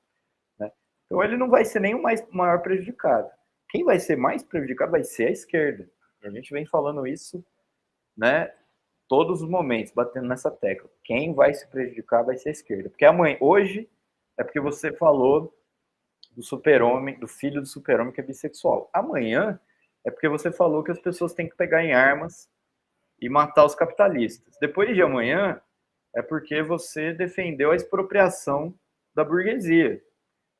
né? Então ele não vai ser nem o maior prejudicado. Quem vai ser mais prejudicado vai ser a esquerda. E a gente vem falando isso, né, todos os momentos, batendo nessa tecla. Quem vai se prejudicar vai ser a esquerda. Porque hoje é porque você falou do super-homem, do filho do super-homem que é bissexual. Amanhã é porque você falou que as pessoas têm que pegar em armas e matar os capitalistas. Depois de amanhã é porque você defendeu a expropriação da burguesia,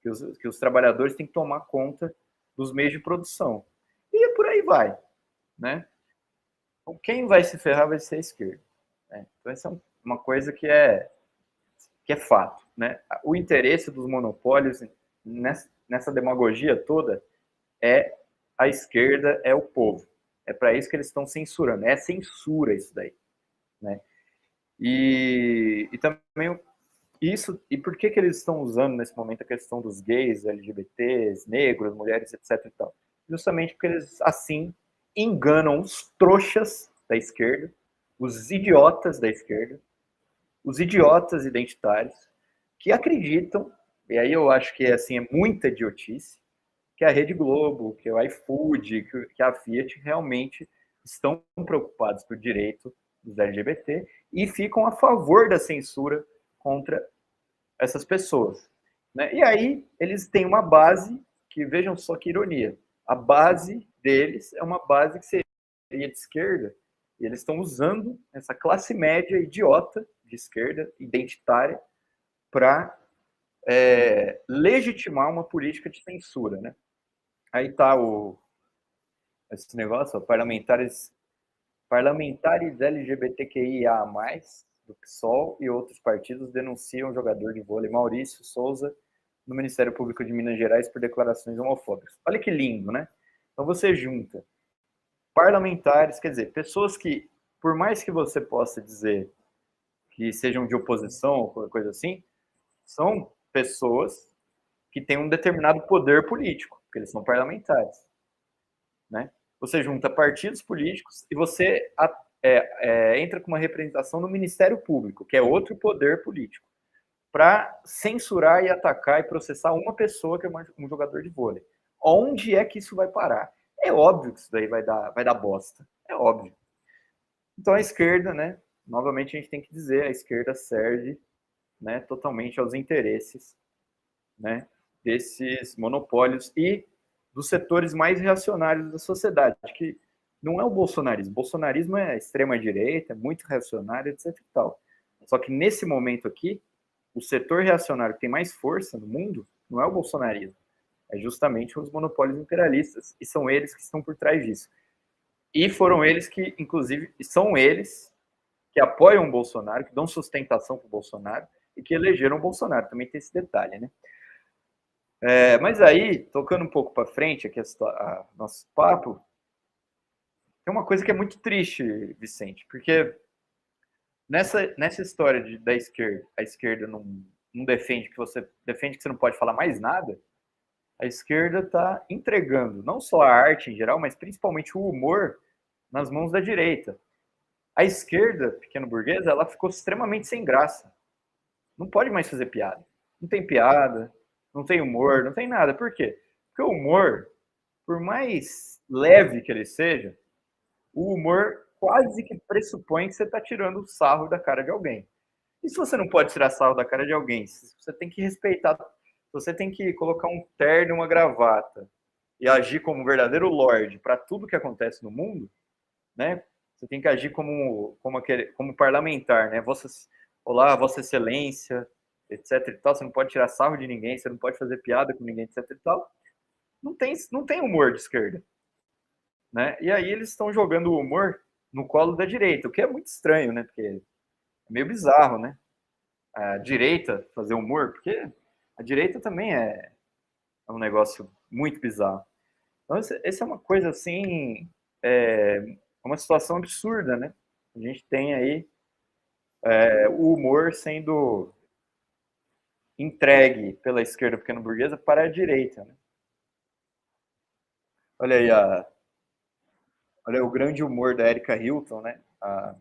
que os trabalhadores têm que tomar conta dos meios de produção. E por aí vai, né? Então, quem vai se ferrar vai ser a esquerda, né? Então, essa é uma coisa que é fato, né? O interesse dos monopólios nessa demagogia toda é a esquerda, é o povo. É para isso que eles estão censurando. É censura isso daí, né? E também isso. E por que eles estão usando nesse momento a questão dos gays, LGBTs, negros, mulheres, etc. E tal? Justamente porque eles assim enganam os trouxas da esquerda, os idiotas da esquerda, os idiotas identitários que acreditam, e aí eu acho que assim é muita idiotice, que a Rede Globo, que o iFood, que a Fiat realmente estão preocupados com o direito dos LGBT e ficam a favor da censura contra essas pessoas, né? E aí eles têm uma base que, vejam só que ironia, a base deles é uma base que seria de esquerda, e eles estão usando essa classe média idiota de esquerda, identitária, para legitimar uma política de censura, né? Aí tá esse negócio, ó, parlamentares LGBTQIA+, do PSOL e outros partidos denunciam o jogador de vôlei Maurício Souza no Ministério Público de Minas Gerais por declarações homofóbicas. Olha que lindo, né? Então você junta parlamentares, quer dizer, pessoas que, por mais que você possa dizer que sejam de oposição ou qualquer coisa assim, são pessoas que têm um determinado poder político, porque eles são parlamentares, né? Você junta partidos políticos e você entra com uma representação no Ministério Público, que é outro poder político, para censurar e atacar e processar uma pessoa que é um jogador de vôlei. Onde é que isso vai parar? É óbvio que isso daí vai dar bosta. É óbvio. Então a esquerda, né? Novamente a gente tem que dizer, a esquerda serve, né, totalmente aos interesses, né, desses monopólios e dos setores mais reacionários da sociedade, que não é o bolsonarismo. O bolsonarismo é extrema-direita, é muito reacionário, etc. E tal. Só que nesse momento aqui, o setor reacionário que tem mais força no mundo não é o bolsonarismo, é justamente os monopólios imperialistas, e são eles que estão por trás disso. E foram eles que, inclusive, são eles que apoiam o Bolsonaro, que dão sustentação para o Bolsonaro e que elegeram o Bolsonaro. Também tem esse detalhe, né? Mas aí, tocando um pouco para frente, aqui nosso papo, tem uma coisa que é muito triste, Vicente, porque nessa história da esquerda, a esquerda não defende que você não pode falar mais nada, a esquerda está entregando não só a arte em geral, mas principalmente o humor nas mãos da direita. A esquerda, pequeno burguesa, ela ficou extremamente sem graça. Não pode mais fazer piada. Não tem piada, não tem humor, não tem nada. Por quê? Porque o humor, por mais leve que ele seja, o humor quase que pressupõe que você está tirando sarro da cara de alguém. E se você não pode tirar sarro da cara de alguém, você tem que respeitar, você tem que colocar um terno e uma gravata e agir como um verdadeiro lorde para tudo que acontece no mundo, né? Você tem que agir como parlamentar, né? Olá, Vossa Excelência, etc. E tal. Você não pode tirar sarro de ninguém, você não pode fazer piada com ninguém, etc. E tal. Não tem humor de esquerda, né? E aí eles estão jogando o humor no colo da direita, o que é muito estranho, né? Porque é meio bizarro, né? A direita fazer humor, porque a direita também é um negócio muito bizarro. Então, essa é uma coisa assim, uma situação absurda, né? A gente tem aí o humor sendo entregue pela esquerda pequeno-burguesa para a direita, né? Olha aí, olha aí o grande humor da Erika Hilton, né? A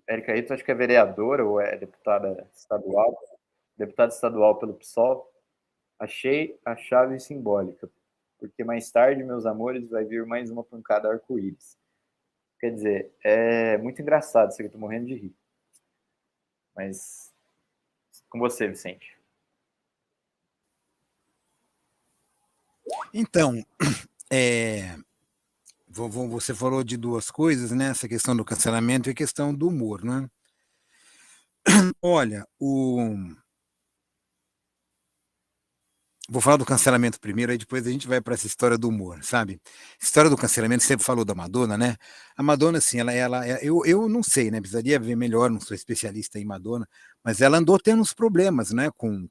Erika Hilton acho que é vereadora ou é deputada estadual pelo PSOL. Achei a chave simbólica, porque mais tarde, meus amores, vai vir mais uma pancada arco-íris. Quer dizer, é muito engraçado isso aqui, eu tô morrendo de rir. Mas, com você, Vicente. Então, você falou de duas coisas, né? Essa questão do cancelamento e a questão do humor, né? Olha, vou falar do cancelamento primeiro, aí depois a gente vai para essa história do humor, sabe? História do cancelamento, você sempre falou da Madonna, né? A Madonna, assim, eu não sei, né? Precisaria ver melhor, não sou especialista em Madonna, mas ela andou tendo uns problemas, né? Com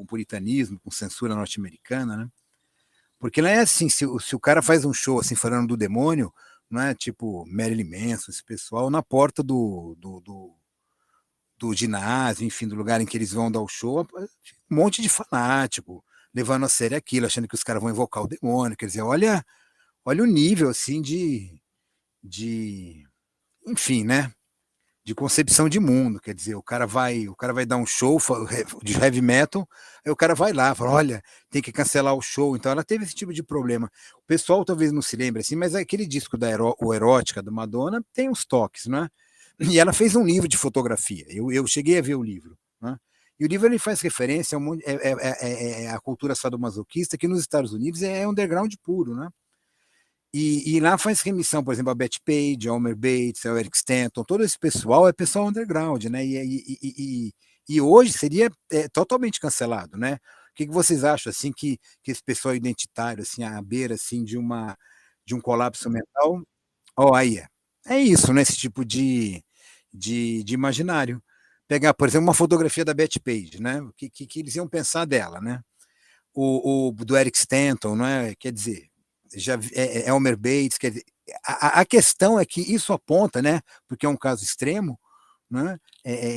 puritanismo, com censura norte-americana, né? Porque não é assim, se o cara faz um show assim falando do demônio, não é tipo Marilyn Manson, esse pessoal, na porta do ginásio, enfim, do lugar em que eles vão dar o show, um monte de fanático, levando a sério aquilo, achando que os caras vão invocar o demônio, quer dizer, olha o nível, assim, de enfim, né, de concepção de mundo, quer dizer, o cara vai dar um show de heavy metal, aí o cara vai lá, fala, olha, tem que cancelar o show, então ela teve esse tipo de problema. O pessoal talvez não se lembre assim, mas aquele disco o Erótica, da Madonna, tem uns toques, né? E ela fez um livro de fotografia, eu cheguei a ver o livro, né? E o livro ele faz referência à cultura sadomasoquista, que nos Estados Unidos é underground puro, né? E lá faz remissão, por exemplo, a Beth Page, a Homer Bates, a Eric Stanton, todo esse pessoal é pessoal underground, né? E hoje seria totalmente cancelado, né? O que vocês acham assim que esse pessoal identitário, assim, à beira assim de um colapso mental? Ó, aí é isso, né? Esse tipo de imaginário. Pegar, por exemplo, uma fotografia da Beth Page, né? O que eles iam pensar dela, né? O do Eric Stanton, não é? Quer dizer, já é Elmer Bates, quer dizer, a questão é que isso aponta, né? Porque é um caso extremo, né?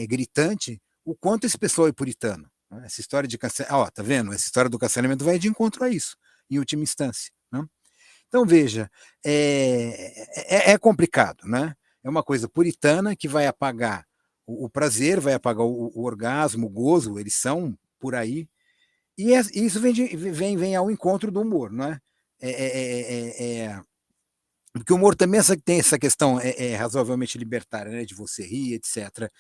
Gritante, o quanto esse pessoal é puritano. Né? Essa história de cancelamento, tá vendo? Essa história do cancelamento vai de encontro a isso, em última instância. Né? Então, veja, é complicado, né? É uma coisa puritana que vai apagar o prazer, vai apagar o orgasmo, o gozo, eles são por aí, e isso vem ao encontro do humor, não é? Porque o humor também tem essa questão razoavelmente libertária, né? De você rir, etc.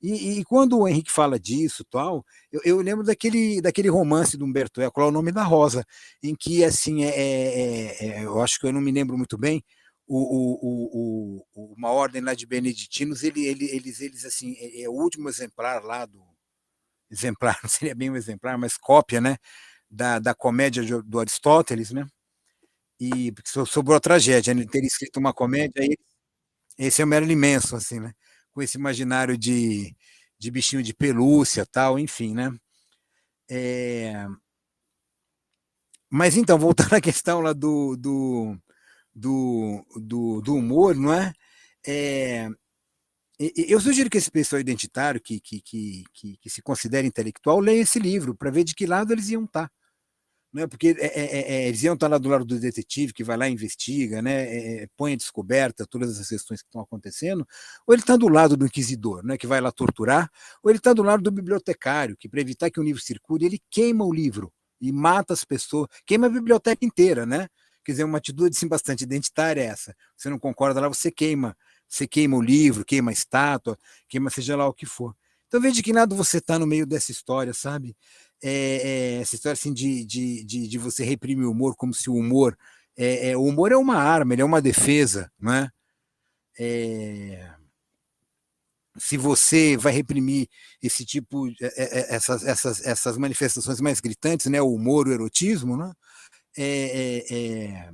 E quando o Henrique fala disso, tal, eu lembro daquele romance do Humberto Eco, lá, O Nome da Rosa, em que, assim, eu acho que eu não me lembro muito bem, uma ordem lá de beneditinos, eles assim, é o último exemplar lá exemplar, não seria bem um exemplar, mas cópia, né, da comédia do Aristóteles, né, e sobrou a tragédia, né, ele teria escrito uma comédia, aí esse é o Merlin Manson, assim, né, com esse imaginário de bichinho de pelúcia, tal, enfim, né. Mas então, voltando à questão lá do humor, não é? É, eu sugiro que esse pessoal identitário que se considera intelectual leia esse livro para ver de que lado eles iam estar. Né? Porque eles iam estar lá do lado do detetive que vai lá e investiga, né? Põe a descoberta todas as questões que estão acontecendo, ou ele está do lado do inquisidor, né? Que vai lá torturar, ou ele está do lado do bibliotecário, que para evitar que o livro circule, ele queima o livro e mata as pessoas, queima a biblioteca inteira, né? Quer dizer, uma atitude assim, bastante identitária é essa. Você não concorda lá, você queima o livro, queima a estátua, queima seja lá o que for. Então veja de que lado você está no meio dessa história, sabe? Essa história assim de você reprimir o humor como se o humor é uma arma, ele é uma defesa, né? Se você vai reprimir esse tipo, essas manifestações mais gritantes, né? O humor, o erotismo, né? É, é, é,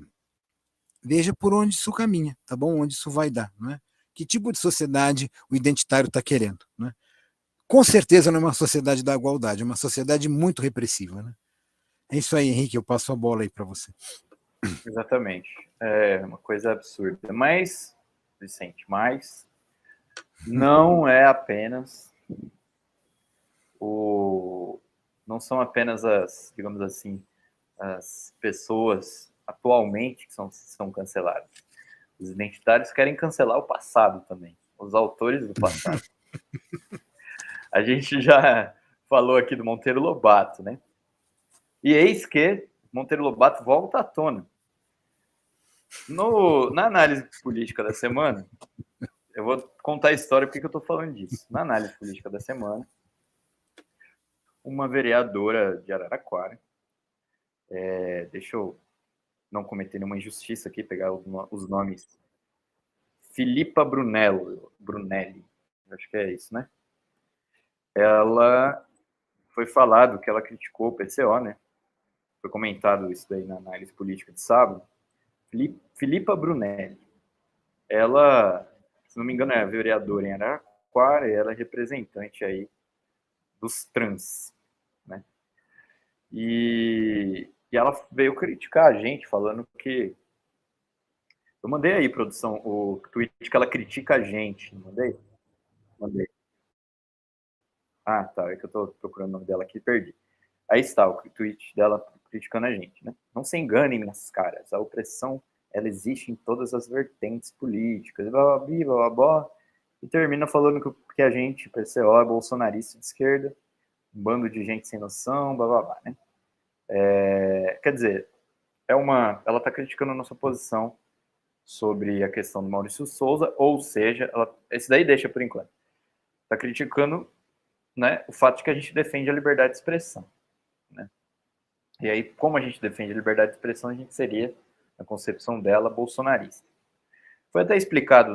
Veja por onde isso caminha, tá bom? Onde isso vai dar, né? Que tipo de sociedade o identitário está querendo, né? Com certeza não é uma sociedade da igualdade, é uma sociedade muito repressiva, né? É isso aí, Henrique, eu passo a bola aí para você. Exatamente. É uma coisa absurda. Mas, Vicente, não é apenas não são apenas as, digamos assim, as pessoas atualmente que são canceladas. Os identitários querem cancelar o passado também, os autores do passado. A gente já falou aqui do Monteiro Lobato, né? E eis que Monteiro Lobato volta à tona. Na análise política da semana, eu vou contar a história porque eu estou falando disso. Na análise política da semana, uma vereadora de Araraquara, deixa eu não cometer nenhuma injustiça aqui, pegar os nomes. Filipa Brunelli, acho que é isso, né? Ela foi falado que ela criticou o PCO, né? Foi comentado isso daí na análise política de sábado. Filipa Brunelli, ela, se não me engano, é vereadora em Araraquara e ela é representante aí dos trans, né? E ela veio criticar a gente, falando que... Eu mandei aí, produção, o tweet que ela critica a gente, não mandei? Mandei. Ah, tá, é que eu tô procurando o nome dela aqui e perdi. Aí está o tweet dela criticando a gente, né? Não se enganem, minhas caras, a opressão, ela existe em todas as vertentes políticas, blá, blá, blá, blá, blá, e termina falando que a gente, PCO, é bolsonarista de esquerda, um bando de gente sem noção, blá, blá, blá, né? Quer dizer, ela está criticando a nossa posição sobre a questão do Maurício Souza, ou seja, esse daí deixa por enquanto. Está criticando, né, o fato de que a gente defende a liberdade de expressão, né? E aí, como a gente defende a liberdade de expressão, a gente seria, na concepção dela, bolsonarista. Foi até explicado,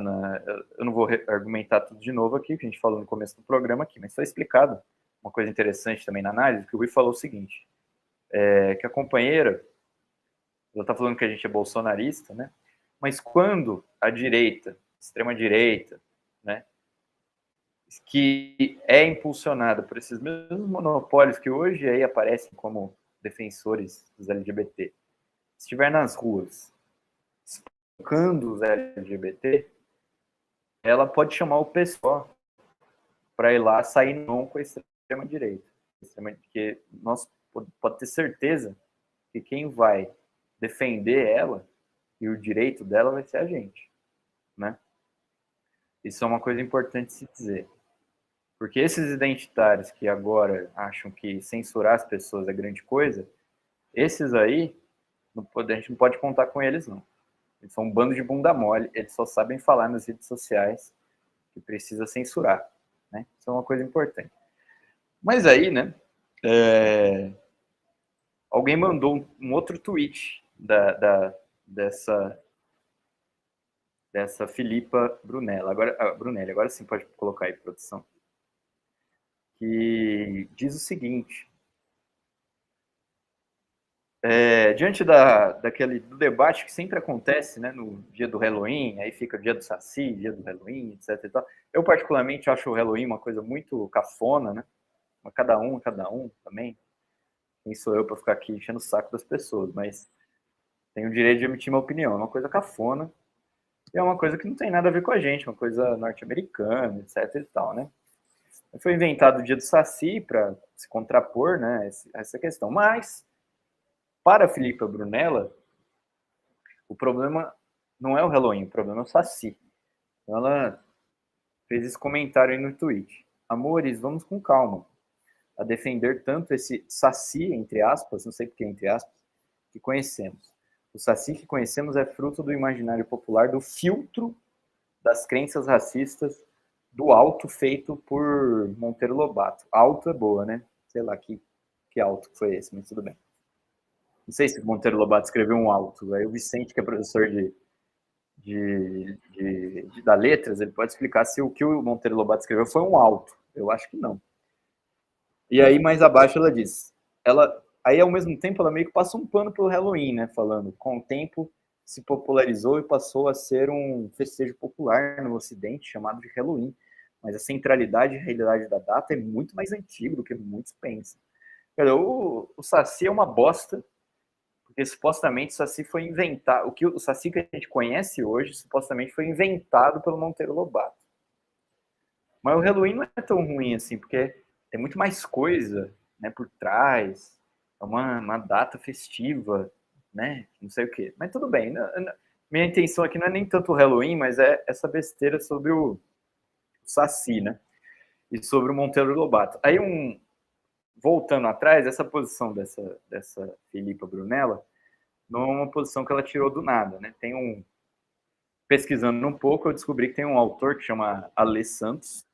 eu não vou argumentar tudo de novo aqui, que a gente falou no começo do programa aqui, mas foi explicado uma coisa interessante também na análise, que o Rui falou o seguinte, que a companheira, ela está falando que a gente é bolsonarista, né? Mas quando a direita, extrema-direita, né, que é impulsionada por esses mesmos monopólios que hoje aí aparecem como defensores dos LGBT, estiver nas ruas espancando os LGBT, ela pode chamar o pessoal para ir lá sair não com a extrema-direita. Porque nós pode ter certeza que quem vai defender ela e o direito dela vai ser a gente, né? Isso é uma coisa importante se dizer. Porque esses identitários que agora acham que censurar as pessoas é grande coisa, esses aí, a gente não pode contar com eles, não. Eles são um bando de bunda mole, eles só sabem falar nas redes sociais que precisa censurar. né? Isso é uma coisa importante. Mas aí, né, alguém mandou um outro tweet dessa Filipa Brunelli. Agora sim pode colocar aí, produção. Que diz o seguinte: diante do debate que sempre acontece, né, no dia do Halloween, aí fica o dia do Saci, dia do Halloween, etc. E tal. Eu, particularmente, acho o Halloween uma coisa muito cafona, né? Cada um também. Quem sou eu para ficar aqui enchendo o saco das pessoas? Mas tenho o direito de emitir minha opinião. É uma coisa cafona e é uma coisa que não tem nada a ver com a gente, uma coisa norte-americana, etc. e tal, né? Foi inventado o dia do Saci para se contrapor, né, essa questão. Mas, para a Filipa Brunella, o problema não é o Halloween, o problema é o Saci. Então, ela fez esse comentário aí no tweet. Amores, vamos com calma a defender tanto esse Saci, entre aspas, não sei porque entre aspas, que conhecemos. O Saci que conhecemos é fruto do imaginário popular, do filtro das crenças racistas, do alto feito por Monteiro Lobato. Alto é boa, né? Sei lá que alto foi esse, mas tudo bem. Não sei se o Monteiro Lobato escreveu um alto. Aí o Vicente, que é professor da letras, ele pode explicar se o que o Monteiro Lobato escreveu foi um alto. Eu acho que não. E aí, mais abaixo, ela diz... Aí, ao mesmo tempo, ela meio que passa um pano pelo Halloween, né? Falando, com o tempo, se popularizou e passou a ser um festejo popular no Ocidente, chamado de Halloween. Mas a centralidade e a realidade da data é muito mais antiga do que muitos pensam. O Saci é uma bosta, porque supostamente o Saci foi inventado... O Saci que a gente conhece hoje, supostamente foi inventado pelo Monteiro Lobato. Mas o Halloween não é tão ruim assim, porque tem muito mais coisa, né, por trás. É uma data festiva, né? Não sei o quê. Mas tudo bem. Minha intenção aqui não é nem tanto o Halloween, mas é essa besteira sobre o Saci, né? E sobre o Monteiro Lobato. Aí, voltando atrás, essa posição dessa Filipa Brunella não é uma posição que ela tirou do nada, né? Pesquisando um pouco, eu descobri que tem um autor que chama Alê Santos,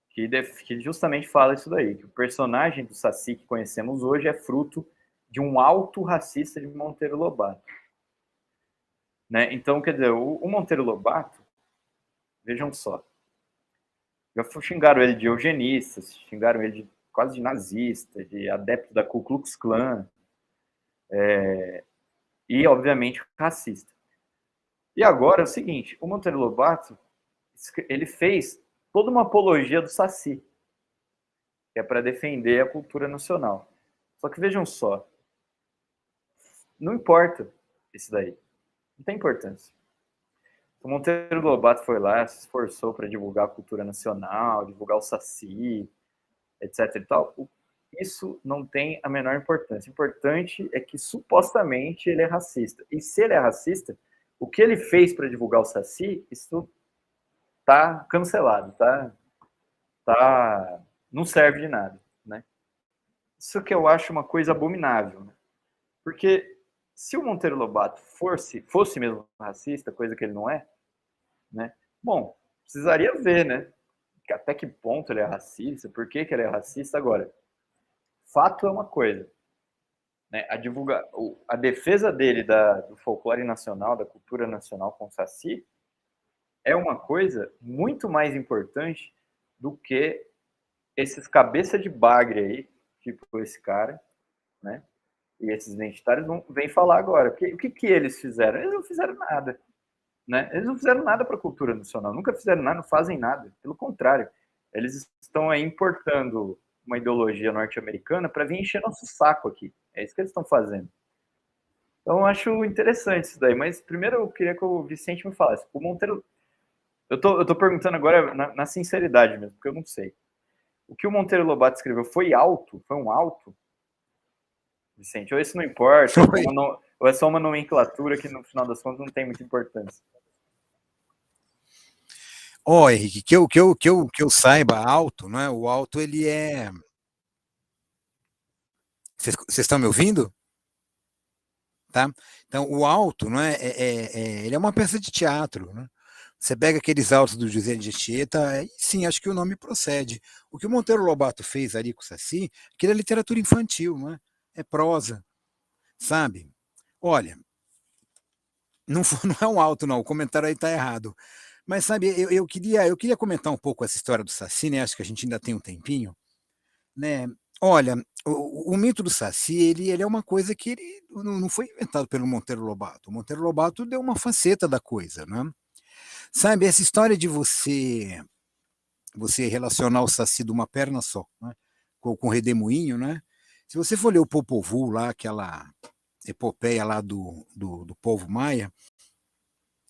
que justamente fala isso daí, que o personagem do Saci que conhecemos hoje é fruto de um alto racista de Monteiro Lobato. Né? Então, quer dizer, o Monteiro Lobato, vejam só, já xingaram ele de eugenista, xingaram ele quase de nazista, de adepto da Ku Klux Klan, e, obviamente, racista. E agora é o seguinte, o Monteiro Lobato, ele fez toda uma apologia do Saci, que é para defender a cultura nacional. Só que vejam só, não importa isso daí. Não tem importância. O Monteiro Lobato foi lá, se esforçou para divulgar a cultura nacional, divulgar o Saci, etc. e tal. Isso não tem a menor importância. O importante é que supostamente ele é racista. E se ele é racista, o que ele fez para divulgar o Saci, isso tá cancelado, não serve de nada, né? Isso que eu acho uma coisa abominável, né? Porque se o Monteiro Lobato fosse mesmo racista, coisa que ele não é, né? Bom, precisaria ver, né? Até que ponto ele é racista, por que ele é racista. Agora, fato é uma coisa, né? A defesa dele do folclore nacional, da cultura nacional com o Saci, é uma coisa muito mais importante do que esses cabeça de bagre aí, tipo esse cara, né? E esses identitários vêm falar agora. O que eles fizeram? Eles não fizeram nada. Né? Eles não fizeram nada para a cultura nacional, nunca fizeram nada, não fazem nada. Pelo contrário, eles estão aí importando uma ideologia norte-americana para vir encher nosso saco aqui. É isso que eles estão fazendo. Então, eu acho interessante isso daí. Mas primeiro eu queria que o Vicente me falasse. O Monteiro... Eu tô perguntando agora na sinceridade mesmo, porque eu não sei. O que o Monteiro Lobato escreveu foi alto? Foi um alto? Vicente, ou isso não importa, ou é só uma nomenclatura que no final das contas não tem muita importância. Henrique, que eu saiba, alto, não é? O alto, ele é... Vocês estão me ouvindo? Tá? Então, o alto, não é? Ele é uma peça de teatro, né? Você pega aqueles autos do José de Anchieta, aí sim, acho que o nome procede. O que o Monteiro Lobato fez ali com o Saci, aquilo é literatura infantil, não é? É prosa, sabe? Olha, não, não é um auto, não, o comentário aí está errado. Mas, sabe, eu queria comentar um pouco essa história do Saci, né? Acho que a gente ainda tem um tempinho, né? Olha, o mito do Saci, ele é uma coisa que ele não foi inventado pelo Monteiro Lobato. O Monteiro Lobato deu uma faceta da coisa, né? Sabe, essa história de você relacionar o Saci de uma perna só, né? Com o Redemoinho, né? Se você for ler o Popol Vuh lá, aquela epopeia lá do povo maia,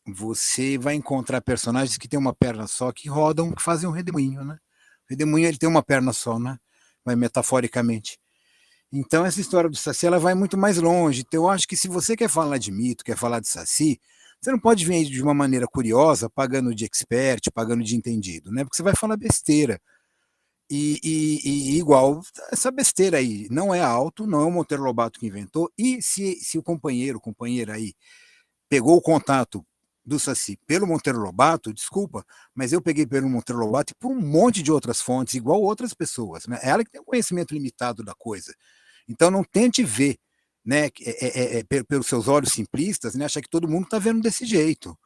você vai encontrar personagens que têm uma perna só, que rodam, que fazem um redemoinho, né? O redemoinho, ele tem uma perna só, né? Vai metaforicamente. Então, essa história do Saci, ela vai muito mais longe. Então, eu acho que se você quer falar de mito, quer falar de Saci, você não pode vir de uma maneira curiosa, pagando de expert, pagando de entendido, né? Porque você vai falar besteira. E igual, essa besteira aí não é alto, não é o Monteiro Lobato que inventou, e se o companheiro aí pegou o contato do Saci pelo Monteiro Lobato, desculpa, mas eu peguei pelo Monteiro Lobato e por um monte de outras fontes, igual outras pessoas, né? Ela que tem um conhecimento limitado da coisa. Então não tente ver, né, pelos seus olhos simplistas, né, achar que todo mundo está vendo desse jeito.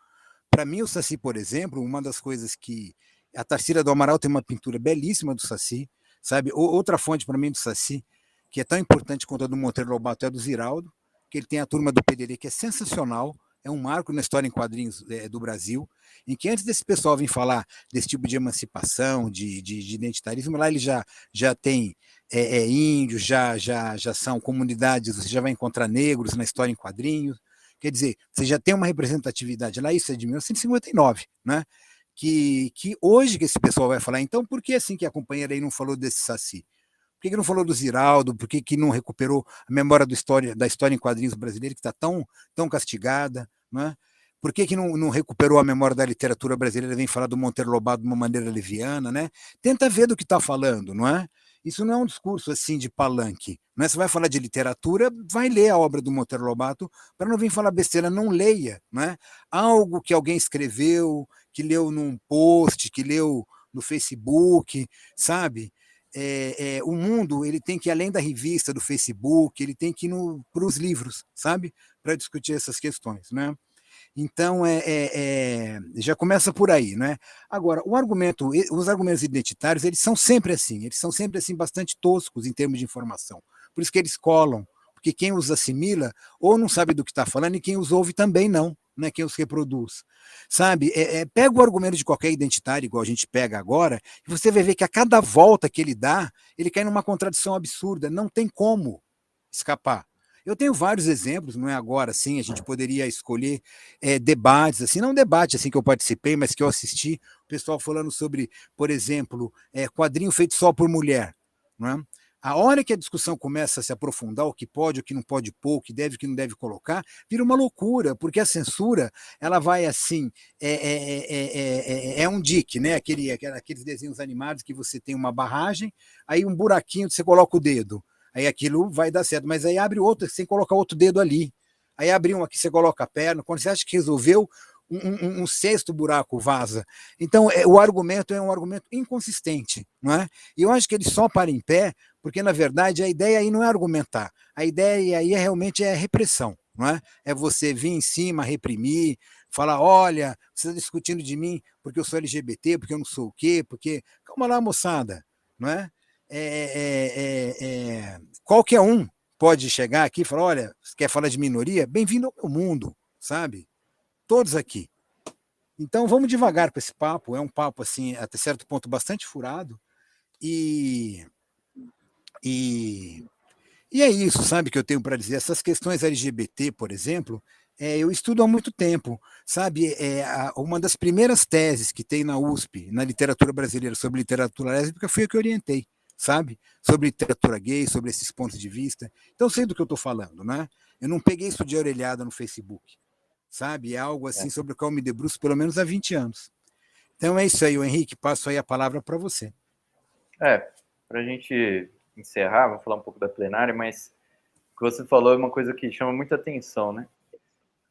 Para mim, o Saci, por exemplo, uma das coisas que a Tarsila do Amaral tem uma pintura belíssima do Saci, sabe? Outra fonte para mim do Saci, que é tão importante quanto a do Monteiro Lobato, é a do Ziraldo, que ele tem a Turma do Pederê, que é sensacional, é um marco na história em quadrinhos do Brasil, em que antes desse pessoal vir falar desse tipo de emancipação, de identitarismo, lá ele já tem índios, já são comunidades, você já vai encontrar negros na história em quadrinhos, quer dizer, você já tem uma representatividade lá, isso é de 1959, né? Que hoje que esse pessoal vai falar, então por que assim que a companheira aí não falou desse Saci? Por que não falou do Ziraldo? Por que não recuperou a memória da história em quadrinhos brasileira, que está tão castigada? Né? Por que não recuperou a memória da literatura brasileira, vem falar do Monteiro Lobato de uma maneira leviana? Né? Tenta ver do que está falando, não é? Isso não é um discurso assim de palanque. Não é? Você vai falar de literatura, vai ler a obra do Monteiro Lobato para não vir falar besteira, não leia. Não é? Algo que alguém escreveu, que leu num post, que leu no Facebook, sabe? O mundo ele tem que ir além da revista, do Facebook, ele tem que ir para os livros, sabe? Para discutir essas questões, né? Então, já começa por aí, né? Agora, os argumentos identitários, eles são sempre assim, bastante toscos em termos de informação. Por isso que eles colam, porque quem os assimila ou não sabe do que está falando e quem os ouve também não, né? Quem os reproduz. Sabe? Pega o argumento de qualquer identitário, igual a gente pega agora, e você vai ver que a cada volta que ele dá, ele cai numa contradição absurda, não tem como escapar. Eu tenho vários exemplos, não é agora assim, a gente poderia escolher debates, assim, não debate assim que eu participei, mas que eu assisti, o pessoal falando sobre, por exemplo, quadrinho feito só por mulher. Não é? A hora que a discussão começa a se aprofundar, o que não pode pôr, o que não deve colocar, vira uma loucura, porque a censura ela vai assim, um dique, né? Aqueles desenhos animados que você tem uma barragem, aí um buraquinho você coloca o dedo. Aí aquilo vai dar certo, mas aí abre outro, sem colocar outro dedo ali. Aí abre um aqui, você coloca a perna. Quando você acha que resolveu, um sexto buraco vaza. Então, o argumento é um argumento inconsistente, não é? E eu acho que ele só para em pé, porque, na verdade, a ideia aí não é argumentar. A ideia aí realmente é repressão, não é? É você vir em cima, reprimir, falar, olha, você está discutindo de mim porque eu sou LGBT, porque eu não sou o quê, porque... Calma lá, moçada, não é? Qualquer um pode chegar aqui e falar, olha, você quer falar de minoria? Bem-vindo ao meu mundo, sabe? Todos aqui. Então vamos devagar com esse papo, é um papo assim, até certo ponto bastante furado, e, e, e é isso, sabe, que eu tenho para dizer. Essas questões LGBT, por exemplo, eu estudo há muito tempo, sabe, uma das primeiras teses que tem na USP, na literatura brasileira, sobre literatura lésbica, foi a que eu orientei, sabe, sobre literatura gay, sobre esses pontos de vista. Então eu sei do que eu estou falando, né? Eu não peguei isso de orelhada no Facebook, sabe? É algo assim sobre o qual eu me debruço pelo menos há 20 anos. Então é isso aí, Henrique, passo aí a palavra para você. Para a gente encerrar, vou falar um pouco da plenária, mas o que você falou é uma coisa que chama muita atenção, né?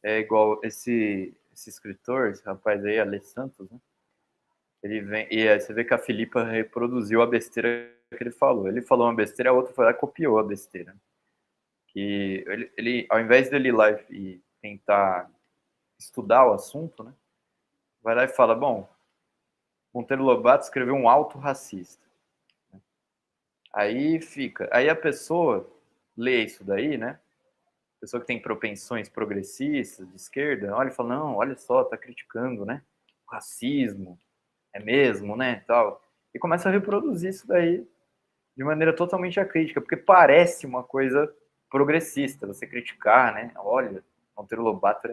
É igual esse esse escritor, esse rapaz aí, Ale Santos, né? Ele vem, e aí você vê que a Filipa reproduziu a besteira que ele falou. Ele falou uma besteira, a outra foi lá e copiou a besteira. Que ele, ao invés dele ir lá e tentar estudar o assunto, né? Vai lá e fala, bom, Monteiro Lobato escreveu um auto racista. Aí a pessoa lê isso daí, né? A pessoa que tem propensões progressistas, de esquerda, olha e fala, não, olha só, tá criticando, né? O racismo, é mesmo, né? Tal. E começa a reproduzir isso daí de maneira totalmente acrítica, porque parece uma coisa progressista, você criticar, né? Olha, Monteiro Lobato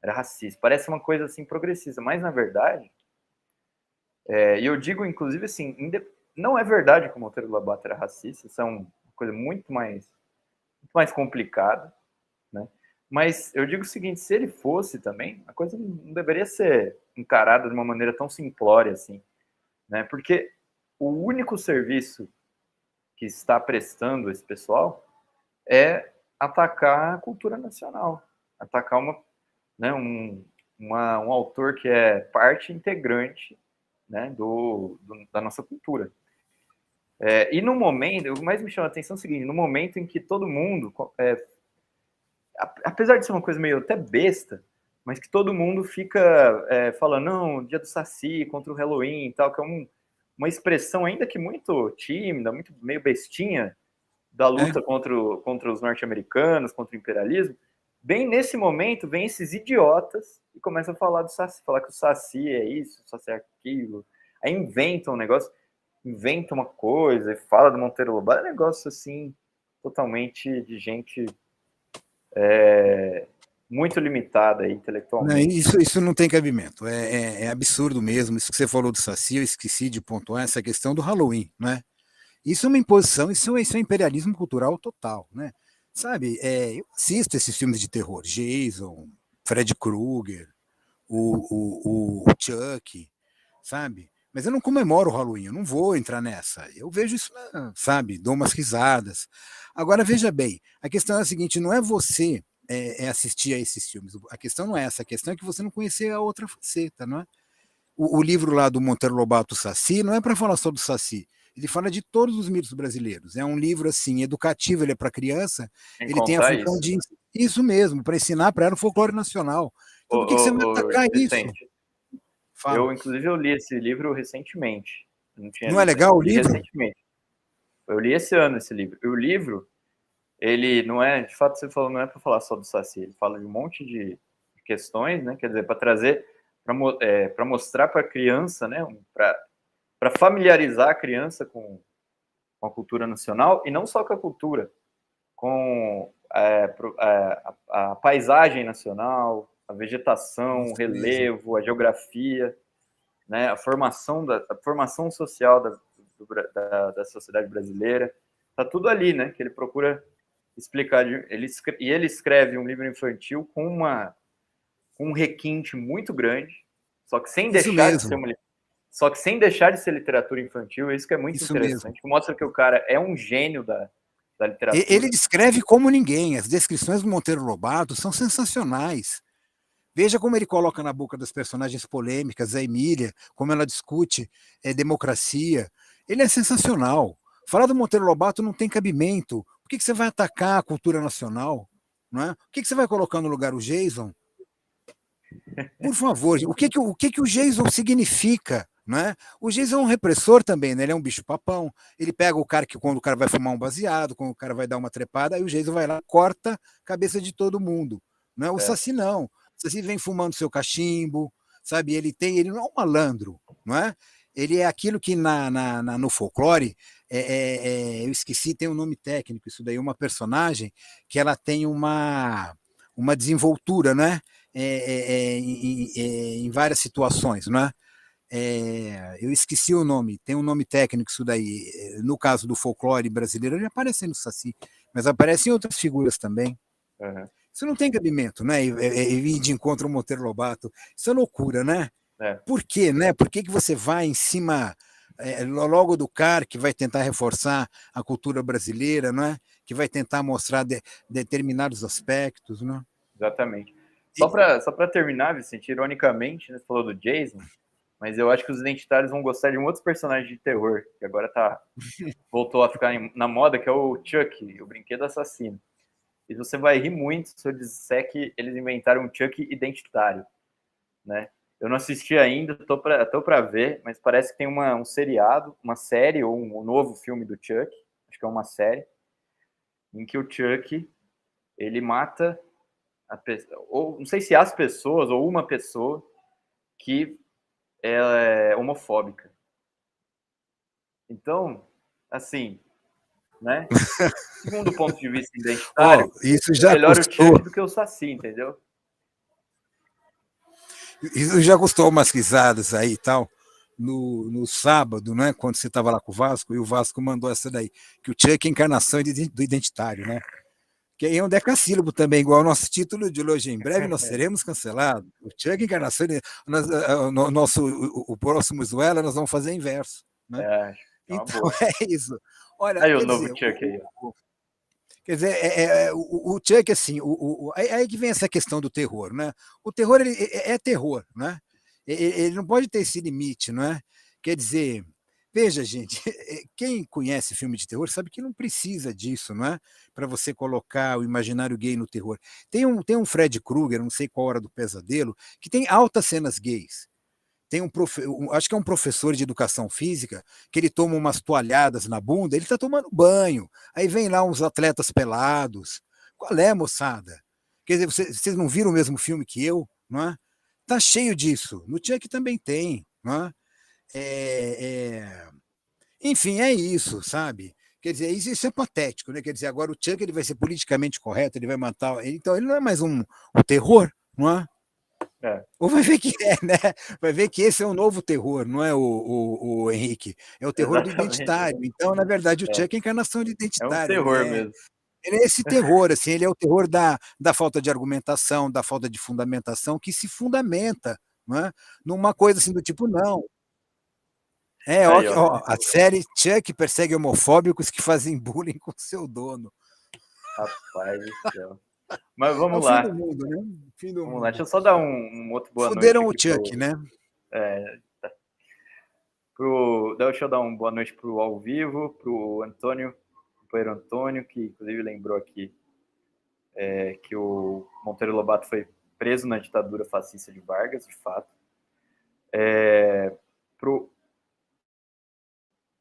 era racista. Parece uma coisa assim progressista, mas na verdade, e eu digo inclusive assim, não é verdade que o Monteiro Lobato era racista, isso é uma coisa muito mais complicada, né? Mas eu digo o seguinte, se ele fosse também, a coisa não deveria ser encarada de uma maneira tão simplória assim, né? Porque o único serviço que está prestando esse pessoal é atacar a cultura nacional, atacar né, um autor que é parte integrante, né, da nossa cultura. E no momento, o que mais me chama a atenção é o seguinte, no momento em que todo mundo, apesar de ser uma coisa meio até besta, mas que todo mundo fica falando, não, dia do Saci contra o Halloween e tal, que é uma expressão ainda que muito tímida, muito meio bestinha, da luta contra os norte-americanos, contra o imperialismo, bem nesse momento vem esses idiotas e começam a falar do Saci, falar que o Saci é isso, o Saci é aquilo, aí inventam um negócio, inventam uma coisa e fala do Monteiro Lobato, é um negócio assim, totalmente de gente muito limitada aí, Não, intelectualmente. isso não tem cabimento, é absurdo mesmo. Isso que você falou do Saci, eu esqueci de pontuar essa questão do Halloween, né? Isso é uma imposição, isso é imperialismo cultural total, né? Sabe, eu assisto esses filmes de terror, Jason, Fred Krueger, o Chuck, sabe? Mas eu não comemoro o Halloween, eu não vou entrar nessa. Eu vejo isso, sabe, dou umas risadas. Agora, veja bem, a questão é a seguinte, não é você assistir a esses filmes, a questão não é essa, a questão é que você não conhecer a outra faceta, não é? O livro lá do Monteiro Lobato, Saci, não é para falar só do Saci, ele fala de todos os mitos brasileiros. É um livro assim educativo, ele é para criança, Sem ele tem a contar função isso, de isso mesmo, para ensinar para ela o folclore nacional. Então por que você vai atacar isso? Vicente, Fala. inclusive eu li esse livro recentemente, não tinha Não é lido legal ainda, o li livro? recentemente. Eu li esse ano esse livro. E o livro, ele não é, de fato, você falou, não é para falar só do Saci, ele fala de um monte de questões, né? Quer dizer, para trazer, para mostrar para a criança, né? Para familiarizar a criança com a cultura nacional, e não só com a cultura, com a paisagem nacional, a vegetação, o Isso mesmo. relevo, a geografia, né? A formação social da sociedade brasileira, tá tudo ali, né? Que ele procura explicar. Ele escreve um livro infantil com um requinte muito grande, só que sem Isso deixar de ser mesmo. literatura infantil. Isso que é muito Isso mesmo. interessante, que mostra que o cara é um gênio da Ele literatura. descreve como ninguém. As descrições do Monteiro Lobato são sensacionais. Veja como ele coloca na boca das personagens polêmicas, a Emília, como ela discute democracia. Ele é sensacional. Falar do Monteiro Lobato não tem cabimento. Por que você vai atacar a cultura nacional? Não é? Por que você vai colocar no lugar o Jason? Por favor, o que o Jason significa? Né? O Jason é um repressor também, né? Ele é um bicho-papão. Ele pega o cara que, quando o cara vai fumar um baseado, quando o cara vai dar uma trepada, aí o Jason vai lá, corta a cabeça de todo mundo. Né? O Saci não. O Saci vem fumando seu cachimbo, sabe? Ele não é um malandro, não é? Ele é aquilo que no folclore, eu esqueci, tem um nome técnico, isso daí, uma personagem que ela tem uma desenvoltura, né? Em várias situações, não é? Eu esqueci o nome, tem um nome técnico isso daí. No caso do folclore brasileiro, ele aparece no Saci, mas aparece em outras figuras também. Uhum. Isso não tem cabimento, né? Ir de encontro ao Monteiro Lobato, isso é loucura, né? Por quê, né? Por que você vai em cima logo do cara que vai tentar reforçar a cultura brasileira, não é? Que vai tentar mostrar determinados aspectos, não é? Exatamente. Só para terminar, Vicente, ironicamente, né, você falou do Jason, mas eu acho que os identitários vão gostar de um outro personagem de terror, que agora voltou a ficar na moda, que é o Chuck, o brinquedo assassino. E você vai rir muito se eu disser que eles inventaram um Chuck identitário, né? Eu não assisti ainda, tô para ver, mas parece que tem um seriado, uma série ou um novo filme do Chuck, acho que é uma série, em que o Chuck ele mata ou não sei se as pessoas ou uma pessoa que é homofóbica. Então, assim, né? Segundo o ponto de vista identitário, Isso é já melhor o custou. Chuck do que o Saci, entendeu? Isso já custou umas risadas aí e tal. No sábado, né, quando você estava lá com o Vasco, e o Vasco mandou essa daí, que o Chuck é a encarnação do identitário, né? Que aí é um decassílabo também, igual ao nosso título de hoje. Em breve nós seremos cancelados. O Chuck encarnação, o próximo Zuela nós vamos fazer inverso, né? Acho que é uma Então boa. é isso. Olha, Aí o quer novo dizer, Chuck aí, ó. quer dizer, o Chuck, assim, aí que vem essa questão do terror, né? O terror ele é terror, né? Ele não pode ter esse limite, não é? Quer dizer, veja, gente, quem conhece filme de terror sabe que não precisa disso, não é? Para você colocar o imaginário gay no terror. Tem um Fred Krueger, não sei qual hora do pesadelo, que tem altas cenas gays. Tem acho que é um professor de educação física, que ele toma umas toalhadas na bunda, ele está tomando banho. Aí vem lá uns atletas pelados. Qual é, moçada? Quer dizer, vocês não viram o mesmo filme que eu, não é? Tá cheio disso. No Chuck também tem, não é? Enfim, é isso, sabe? Quer dizer, isso é patético, né? Quer dizer, agora o Chuck ele vai ser politicamente correto, ele vai matar. Então, ele não é mais o terror, não é? Ou vai ver que é, né? Vai ver que esse é um novo terror, não é o Henrique? É o terror do Exatamente. identitário. Então, na verdade, o Chuck é a encarnação do É um identitário. terror mesmo. Ele é esse terror, assim, ele é o terror da falta de argumentação, da falta de fundamentação, que se fundamenta, não é? Numa coisa assim do tipo, não. Aí, ó. A série Chuck persegue homofóbicos que fazem bullying com seu dono. Rapaz do céu. Mas É vamos o fim lá. do mundo, né? Fim do Vamos lá. mundo. Deixa eu só dar um outro boa noite Fuderam o aqui Chuck, né? Deixa eu dar uma boa noite pro ao vivo, pro Antônio, companheiro Antônio, que inclusive lembrou aqui que o Monteiro Lobato foi preso na ditadura fascista de Vargas, de fato. Pro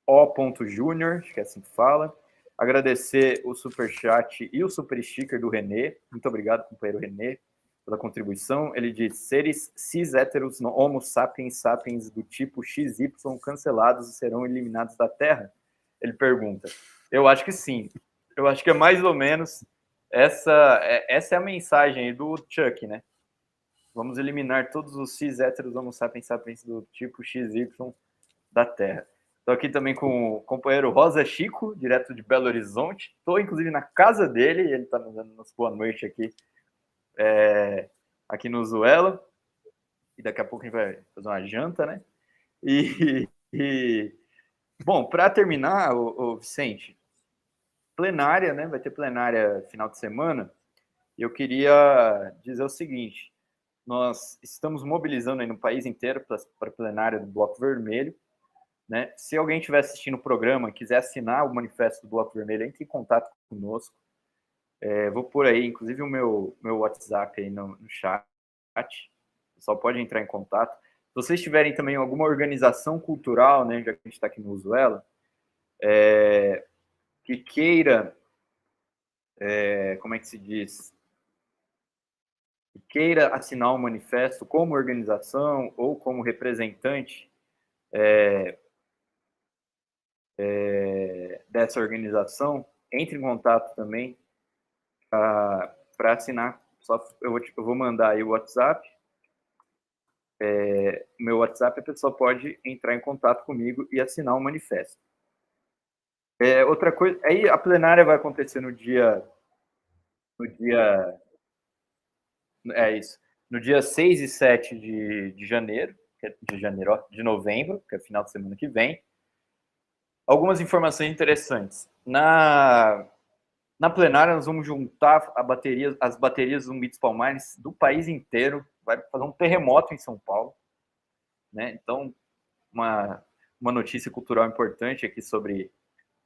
O. Júnior, acho que é assim que fala. Agradecer o superchat e o super sticker do Renê. Muito obrigado, companheiro Renê, pela contribuição. Ele diz: seres cis héteros homo sapiens sapiens do tipo XY cancelados e serão eliminados da Terra? Ele pergunta. Eu acho que sim. Eu acho que é mais ou menos essa é a mensagem aí do Chuck, né? Vamos eliminar todos os cis héteros homo sapiens sapiens do tipo XY da Terra. Estou aqui também com o companheiro Rosa Chico, direto de Belo Horizonte. Estou, inclusive, na casa dele. Ele está nos dando nossa boa noite aqui, aqui no Zuela. E daqui a pouco a gente vai fazer uma janta, né? Bom, para terminar, o Vicente, plenária, né? Vai ter plenária final de semana. E eu queria dizer o seguinte: nós estamos mobilizando aí no país inteiro para a plenária do Bloco Vermelho. Né? Se alguém estiver assistindo o programa, quiser assinar o manifesto do Bloco Vermelho, entre em contato conosco. Vou pôr aí, inclusive, o meu WhatsApp aí no chat. O pessoal pode entrar em contato. Se vocês tiverem também alguma organização cultural, né, já que a gente está aqui no Usuela, que queira, como é que se diz? Que queira assinar o manifesto como organização ou como representante dessa organização, entre em contato também para assinar. Eu vou mandar aí o WhatsApp. Meu WhatsApp, a pessoa pode entrar em contato comigo e assinar o manifesto. Outra coisa, aí a plenária vai acontecer no dia no dia 6 e 7 de janeiro, de novembro, que é final de semana que vem. Algumas informações interessantes. Na plenária, nós vamos juntar as baterias Zumbi dos Palmares do país inteiro. Vai fazer um terremoto em São Paulo. Né? Então, uma notícia cultural importante aqui sobre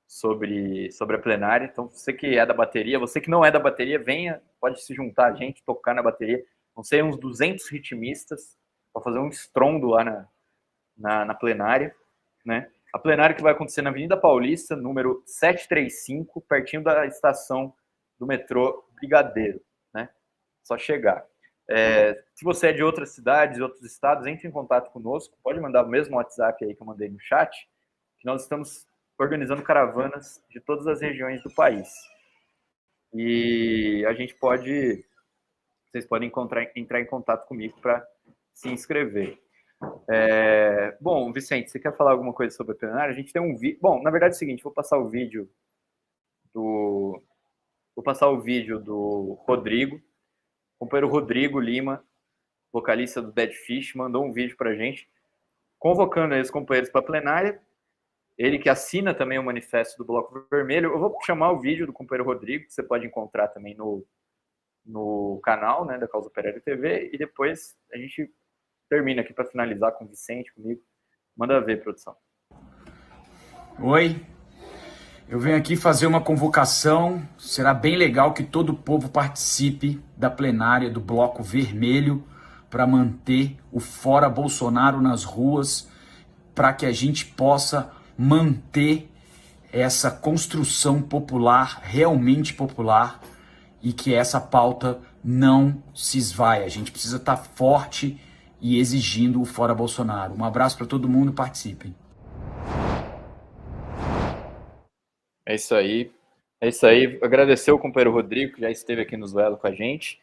a plenária. Então, você que é da bateria, você que não é da bateria, venha, pode se juntar a gente, tocar na bateria. Vão ser uns 200 ritmistas para fazer um estrondo lá na plenária. Né? A plenária que vai acontecer na Avenida Paulista, número 735, pertinho da estação do metrô Brigadeiro. Né? Só chegar. Se você é de outras cidades e outros estados, entre em contato conosco. Pode mandar o mesmo WhatsApp aí que eu mandei no chat, que nós estamos organizando caravanas de todas as regiões do país. E a gente pode... Vocês podem entrar em contato comigo para se inscrever. Bom, Vicente, você quer falar alguma coisa sobre a plenária? A gente tem um vídeo... Bom, na verdade é o seguinte, vou passar o vídeo do Rodrigo. O companheiro Rodrigo Lima, vocalista do Dead Fish, mandou um vídeo para a gente, convocando aí os companheiros para a plenária. Ele que assina também o manifesto do Bloco Vermelho. Eu vou chamar o vídeo do companheiro Rodrigo, que você pode encontrar também no canal, né, da Causa Operária TV, e depois a gente termina aqui para finalizar com o Vicente, comigo. Manda ver, produção. Oi, eu venho aqui fazer uma convocação. Será bem legal que todo o povo participe da plenária do Bloco Vermelho para manter o Fora Bolsonaro nas ruas, para que a gente possa manter essa construção popular, realmente popular, e que essa pauta não se esvaia. A gente precisa estar forte e exigindo o Fora Bolsonaro. Um abraço para todo mundo, participem. É isso aí. Agradecer o companheiro Rodrigo, que já esteve aqui no Zuelo com a gente.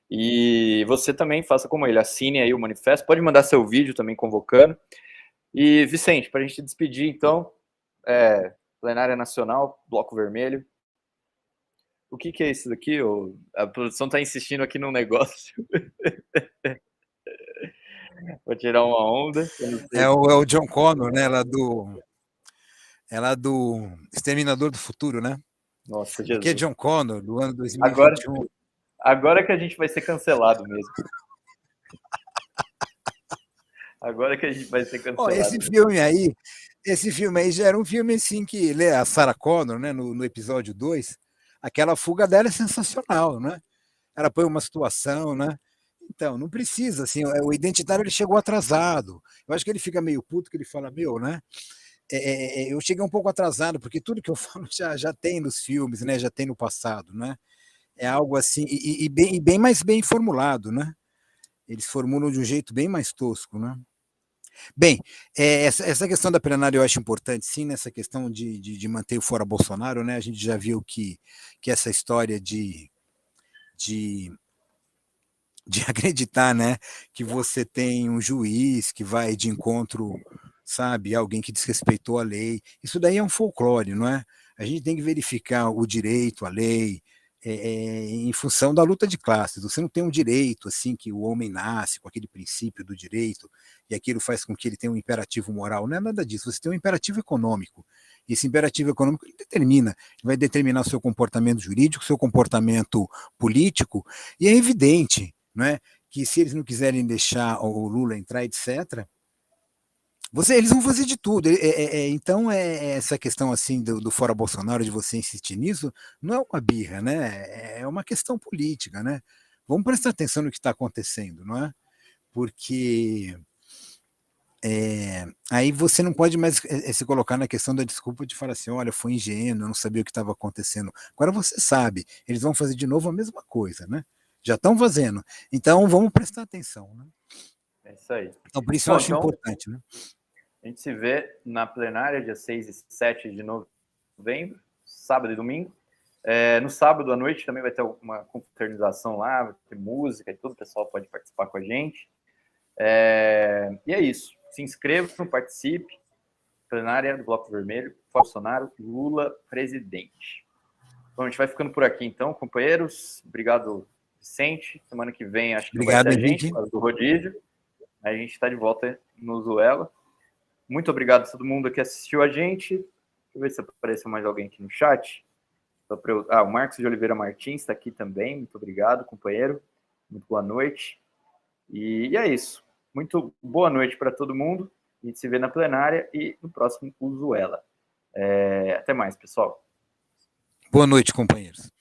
E você também faça como ele, assine aí o manifesto. Pode mandar seu vídeo também convocando. E, Vicente, para a gente despedir, então, plenária nacional, Bloco Vermelho. O que é isso daqui? A produção está insistindo aqui num negócio. Vou tirar uma onda. É o John Connor, né? Ela do Exterminador do Futuro, né? Nossa, Jesus. Aqui é John Connor, do ano 2021. Agora que a gente vai ser cancelado mesmo. Agora que a gente vai ser cancelado. Esse filme aí já era um filme assim que a Sarah Connor, né, no episódio 2, aquela fuga dela é sensacional, né? Ela põe uma situação, né? Então, não precisa, assim, o identitário ele chegou atrasado. Eu acho que ele fica meio puto, que ele fala, meu, né? Eu cheguei um pouco atrasado, porque tudo que eu falo já tem nos filmes, né? Já tem no passado, né? É algo assim, e bem mais bem formulado, né? Eles formulam de um jeito bem mais tosco, né? Bem, essa questão da plenária eu acho importante, sim, nessa questão de manter o fora Bolsonaro, né? A gente já viu que essa história de acreditar, né, que você tem um juiz que vai de encontro, sabe, alguém que desrespeitou a lei, isso daí é um folclore, não é? A gente tem que verificar o direito, a lei, em função da luta de classes. Você não tem um direito assim que o homem nasce com aquele princípio do direito e aquilo faz com que ele tenha um imperativo moral. Não é nada disso. Você tem um imperativo econômico. E esse imperativo econômico ele vai determinar o seu comportamento jurídico, o seu comportamento político, e é evidente, não é, que se eles não quiserem deixar o Lula entrar, etc., eles vão fazer de tudo. Então, essa questão assim do fora Bolsonaro, de você insistir nisso, não é uma birra, né? É uma questão política, né? Vamos prestar atenção no que está acontecendo, não é? Porque aí você não pode mais se colocar na questão da desculpa de falar assim, olha, foi ingênuo, eu não sabia o que estava acontecendo. Agora você sabe, eles vão fazer de novo a mesma coisa, né? Já estão fazendo. Então, vamos prestar atenção, né? É isso aí. Então, por isso eu acho importante, né? A gente se vê na plenária, dia 6 e 7 de novembro, sábado e domingo. No sábado à noite também vai ter uma confraternização lá, vai ter música e tudo, o pessoal pode participar com a gente. E é isso. Se inscrevam, participe. Plenária do Bloco Vermelho, Bolsonaro, Lula, presidente. Bom, a gente vai ficando por aqui então, companheiros. Obrigado, Vicente. Semana que vem acho que Obrigado, não vai ter a gente, por causa do rodízio. A gente está de volta no Zuela. Muito obrigado a todo mundo que assistiu a gente. Deixa eu ver se apareceu mais alguém aqui no chat. O Marcos de Oliveira Martins está aqui também. Muito obrigado, companheiro. Muito boa noite. E é isso. Muito boa noite para todo mundo. A gente se vê na plenária e no próximo Uso Ela. Até mais, pessoal. Boa noite, companheiros.